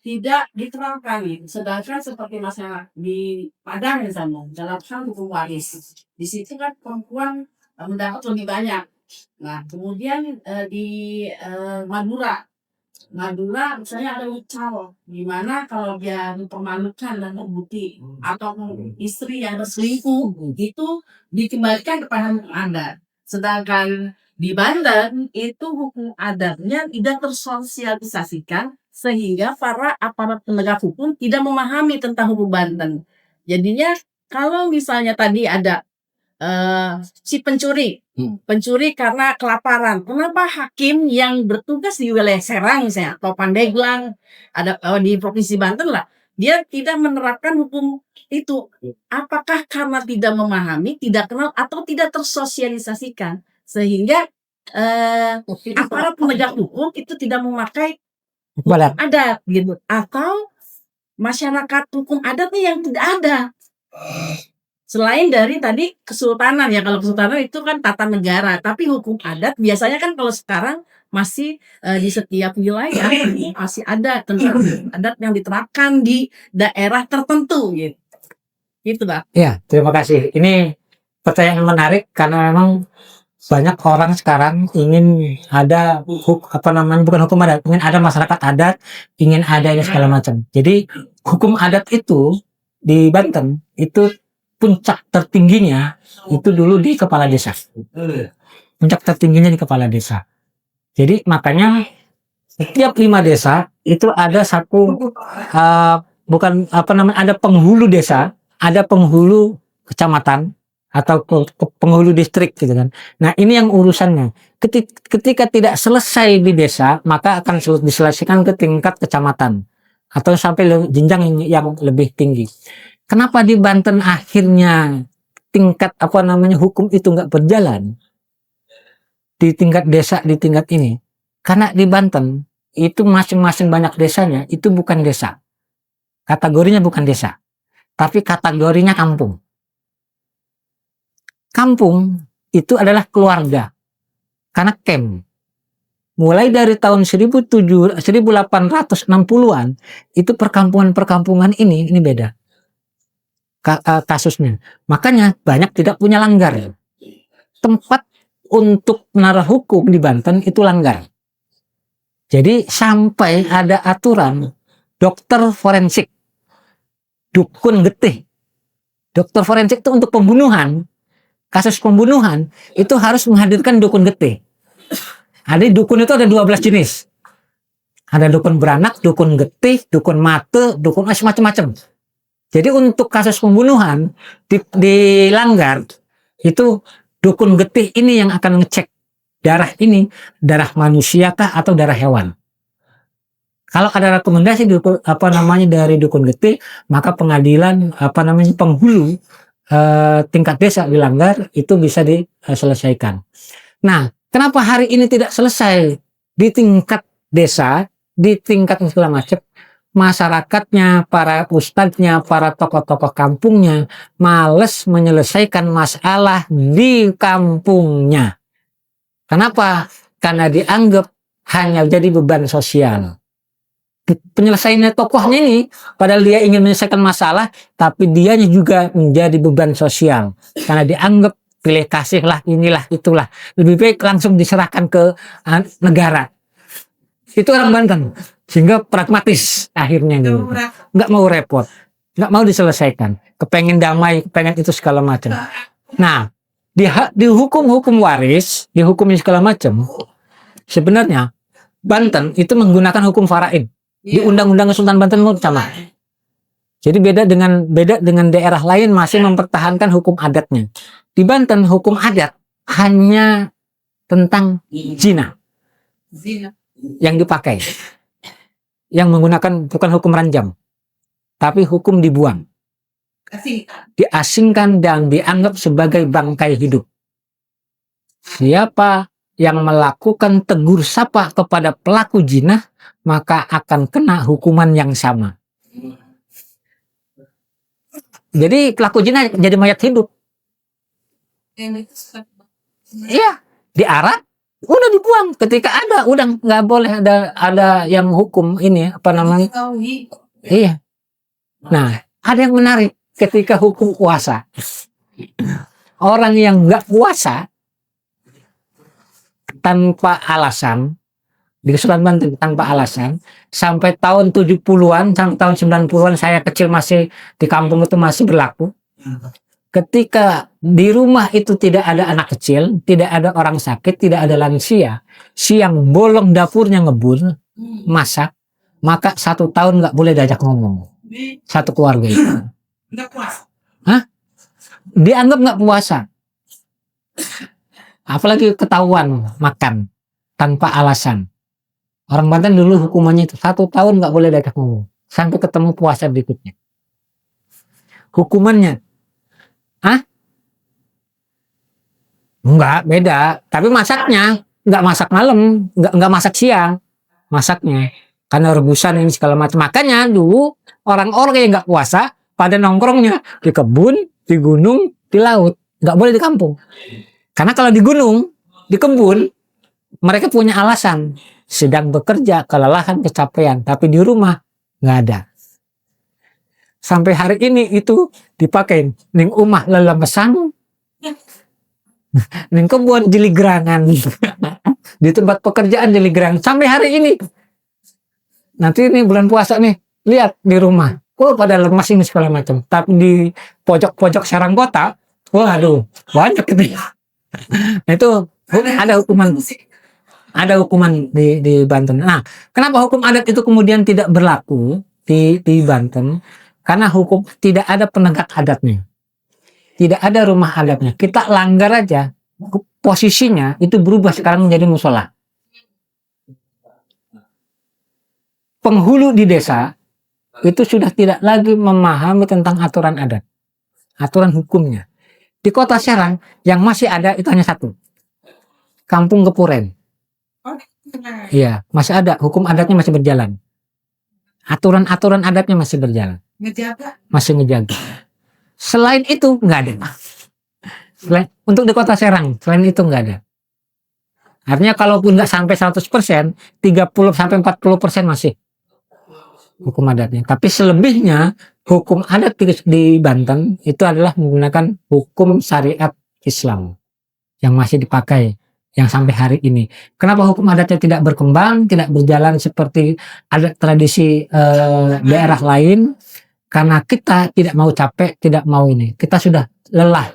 tidak diterapkan, sedangkan seperti masalah di Padang misalnya dalam hal hukum waris, di situ kan perempuan mendapat lebih banyak. Nah, kemudian di Madura misalnya ada ucal, di mana kalau dia mempermalukan dan terbukti atau istri yang berselingkuh itu dikembalikan kepada hukum adat. Sedangkan di Banten itu hukum adatnya tidak tersosialisasikan sehingga para aparat penegak hukum tidak memahami tentang hukum Banten. Jadinya kalau misalnya tadi ada si pencuri karena kelaparan, kenapa hakim yang bertugas di wilayah Serang misalnya atau Pandeglang ada di provinsi Banten lah, dia tidak menerapkan hukum itu? Apakah karena tidak memahami, tidak kenal, atau tidak tersosialisasikan sehingga aparat penegak hukum itu tidak memakai hukum adat gitu, atau masyarakat hukum adatnya yang tidak ada? Selain dari tadi kesultanan ya, kalau kesultanan itu kan tata negara, tapi hukum adat biasanya kan kalau sekarang masih di setiap wilayah masih ada tentang adat yang diterapkan di daerah tertentu gitu. Gitu, Pak.
Ya, terima kasih. Ini pertanyaan menarik karena memang banyak orang sekarang ingin ada bukan hukum adat, ingin ada masyarakat adat, ingin ada ini segala macam. Jadi hukum adat itu di Banten itu puncak tertingginya itu dulu di kepala desa. Puncak tertingginya di kepala desa. Jadi makanya setiap 5 desa itu ada satu ada penghulu desa, ada penghulu kecamatan atau penghulu distrik gitu kan. Nah, ini yang urusannya. Ketika tidak selesai di desa, maka akan diselesaikan ke tingkat kecamatan atau sampai jenjang yang lebih tinggi. Kenapa di Banten akhirnya tingkat hukum itu nggak berjalan di tingkat desa, di tingkat ini? Karena di Banten itu masing-masing banyak desanya itu bukan desa, kategorinya bukan desa, tapi kategorinya kampung. Kampung itu adalah keluarga, karena camp. Mulai dari tahun 1860-an itu perkampungan ini beda kasusnya. Makanya banyak tidak punya langgar. Tempat untuk menaruh hukum di Banten itu langgar. Jadi sampai ada aturan dokter forensik, dukun getih. Dokter forensik itu untuk pembunuhan. Kasus pembunuhan itu harus menghadirkan dukun getih. Ada dukun itu ada 12 jenis. Ada dukun beranak, dukun getih, dukun mate, dukun macam-macam. Jadi untuk kasus pembunuhan dilanggar itu dukun getih ini yang akan ngecek darah ini darah manusia kah atau darah hewan. Kalau ada rekomendasi dari dukun getih, maka pengadilan penghulu tingkat desa dilanggar itu bisa diselesaikan. Nah, kenapa hari ini tidak selesai di tingkat desa, di tingkat segala macam? Masyarakatnya, para ustadznya, para tokoh-tokoh kampungnya males menyelesaikan masalah di kampungnya. Kenapa? Karena dianggap hanya jadi beban sosial. Penyelesaiannya tokohnya ini, padahal dia ingin menyelesaikan masalah, tapi dia juga menjadi beban sosial. Karena dianggap pilih kasih lah, inilah, itulah. Lebih baik langsung diserahkan ke negara. Itu orang Banten. Sehingga pragmatis akhirnya. Nggak mau repot. Nggak mau diselesaikan. Kepengen damai, kepengen itu segala macam. Nah, di hukum waris, di hukumnya segala macam, sebenarnya Banten itu menggunakan hukum faraid. Di Undang-Undang Sultan Banten sama. Jadi beda dengan daerah lain masih mempertahankan hukum adatnya. Di Banten hukum adat hanya tentang zina yang dipakai, yang menggunakan bukan hukum ranjam, tapi hukum dibuang, diasingkan dan dianggap sebagai bangkai hidup. Siapa yang melakukan tegur sapa kepada pelaku zina, maka akan kena hukuman yang sama. Jadi pelaku zina jadi mayat hidup. Iya, diarak, udah dibuang. Ketika ada, udah nggak boleh ada yang hukum ini Iya. Nah, ada yang menarik ketika hukum puasa. Orang yang nggak puasa tanpa alasan di Sultan Banten tanpa alasan sampai tahun 70-an sampai tahun 90-an saya kecil masih di kampung itu masih berlaku. Ketika di rumah itu tidak ada anak kecil, tidak ada orang sakit, tidak ada lansia, siang bolong dapurnya ngebul, masak, maka 1 tahun nggak boleh diajak ngomong. Satu keluarga itu. Dianggap nggak puasa. Apalagi ketahuan makan tanpa alasan. Orang Banten dulu hukumannya itu 1 tahun nggak boleh diajak ngomong sampai ketemu puasa berikutnya. Hukumannya, enggak beda, tapi masaknya nggak masak malam, nggak masak siang, masaknya karena rebusan ini segala macam. Makanya dulu orang-orang yang nggak puasa pada nongkrongnya di kebun, di gunung, di laut, nggak boleh di kampung. Karena kalau di gunung, di kebun, mereka punya alasan. Sedang bekerja, kelelahan, kecapean. Tapi di rumah, nggak ada. Sampai hari ini itu dipakai. Ning umah lelemesan, Neng kebun jeligrangan. Di tempat pekerjaan jeligrangan sampai hari ini. Nanti ini bulan puasa nih, lihat di rumah. Oh, pada lemas ini segala macam. Tapi di pojok-pojok sarang kota, waduh, banyak gitu. Nah, itu ada hukuman. Ada hukuman di Banten. Nah, kenapa hukum adat itu kemudian tidak berlaku di Banten? Karena hukum tidak ada penegak adatnya. Tidak ada rumah adatnya. Kita langgar aja, posisinya itu berubah sekarang menjadi musola. Penghulu di desa itu sudah tidak lagi memahami tentang aturan adat, aturan hukumnya. Di kota Serang yang masih ada itu hanya satu, Kampung Kepuren. Iya, masih ada, hukum adatnya masih berjalan. Aturan-aturan adatnya masih berjalan. Masih ngejaga. Selain itu nggak ada. Untuk di kota Serang, selain itu nggak ada. Artinya kalaupun nggak sampai 100%, 30-40% masih hukum adatnya. Tapi selebihnya hukum adat di Banten itu adalah menggunakan hukum syariat Islam yang masih dipakai yang sampai hari ini. Kenapa hukum adatnya tidak berkembang, tidak berjalan seperti adat tradisi daerah lain? Karena kita tidak mau capek, tidak mau ini. Kita sudah lelah,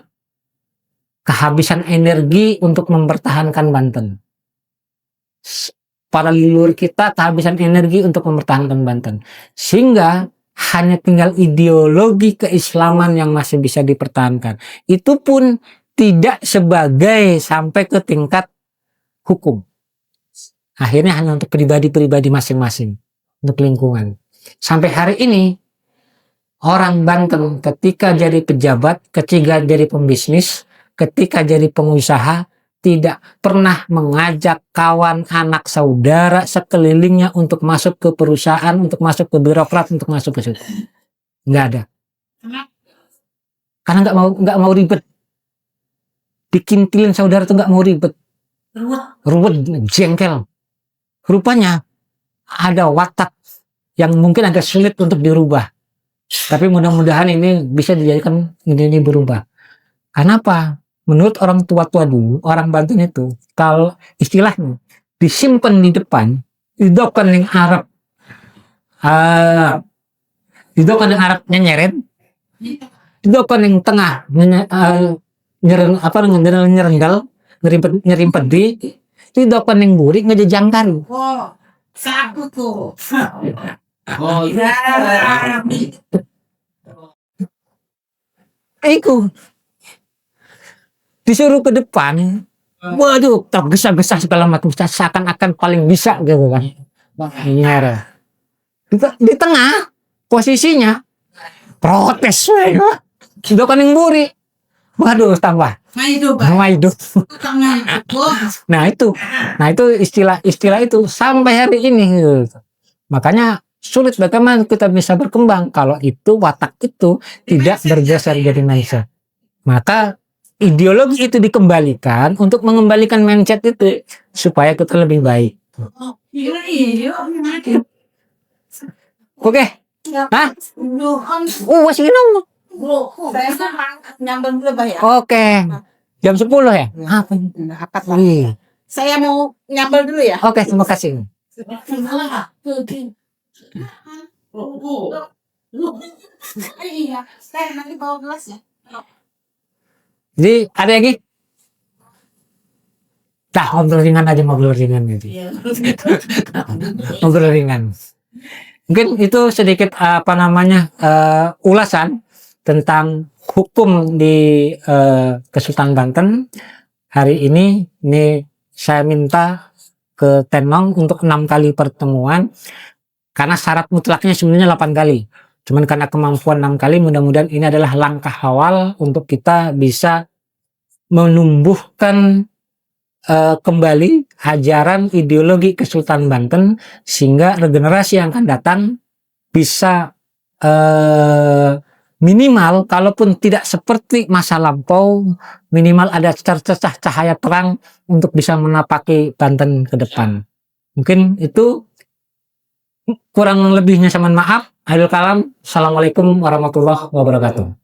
kehabisan energi untuk mempertahankan Banten. Para leluhur kita kehabisan energi untuk mempertahankan Banten, sehingga hanya tinggal ideologi keislaman yang masih bisa dipertahankan. Itu pun tidak sebagai sampai ke tingkat hukum. Akhirnya hanya untuk pribadi-pribadi masing-masing, untuk lingkungan. Sampai hari ini orang Banten ketika jadi pejabat, ketika jadi pembisnis, ketika jadi pengusaha, tidak pernah mengajak kawan, anak, saudara sekelilingnya untuk masuk ke perusahaan, untuk masuk ke birokrat, untuk masuk ke situ. Nggak ada. Karena nggak mau ribet. Dikintilin saudara tuh nggak mau ribet. Ruwet, jengkel. Rupanya ada watak yang mungkin agak sulit untuk dirubah. Tapi mudah-mudahan ini bisa dijadikan ini berubah. Kenapa? Menurut orang tua-tua dulu, orang Banten itu, kalau istilahnya disimpan di depan, didokan yang Arab, didokan yang Arab nyeret, didokan yang tengah nyerenggal, nyerimpet di, didokan yang buri ngejejangkan.
Oh, saku tuh.
Oh iya.
Iku disuruh ke depan, waduh, tergesa-gesa segala macam, seakan-akan paling bisa gitu kan. Nyerah. Di tengah posisinya protes, sudah kan yang buri, waduh tambah. Maido. Nah itu istilah itu sampai hari ini. Gitu. Makanya sulit bagaimana kita bisa berkembang kalau itu watak itu tidak bergeser jadi mindset. Maka ideologi itu dikembalikan untuk mengembalikan mindset itu supaya kita lebih baik. Oke. Hah? Masih nunggu. Oke. Jam 10 ya? Apa?
Saya mau nyambel dulu ya.
Oke, terima kasih.
Iya, saya nanti bawa gelas ya.
Jadi ada lagi? Nah, ngobrol ringan aja, ngobrol ringan gitu. Ngobrol ringan. Mungkin itu sedikit ulasan tentang hukum di Kesultanan Banten. Hari ini saya minta ke Tenong untuk 6 kali pertemuan karena syarat mutlaknya sebenarnya 8 kali. Cuman karena kemampuan 6 kali, mudah-mudahan ini adalah langkah awal untuk kita bisa menumbuhkan kembali ajaran ideologi Kesultanan Banten sehingga regenerasi yang akan datang bisa minimal, kalaupun tidak seperti masa lampau, minimal ada cercah cahaya terang untuk bisa menapaki Banten ke depan. Mungkin itu, kurang lebihnya saya mohon maaf. Akhirul kalam. Assalamualaikum warahmatullahi wabarakatuh.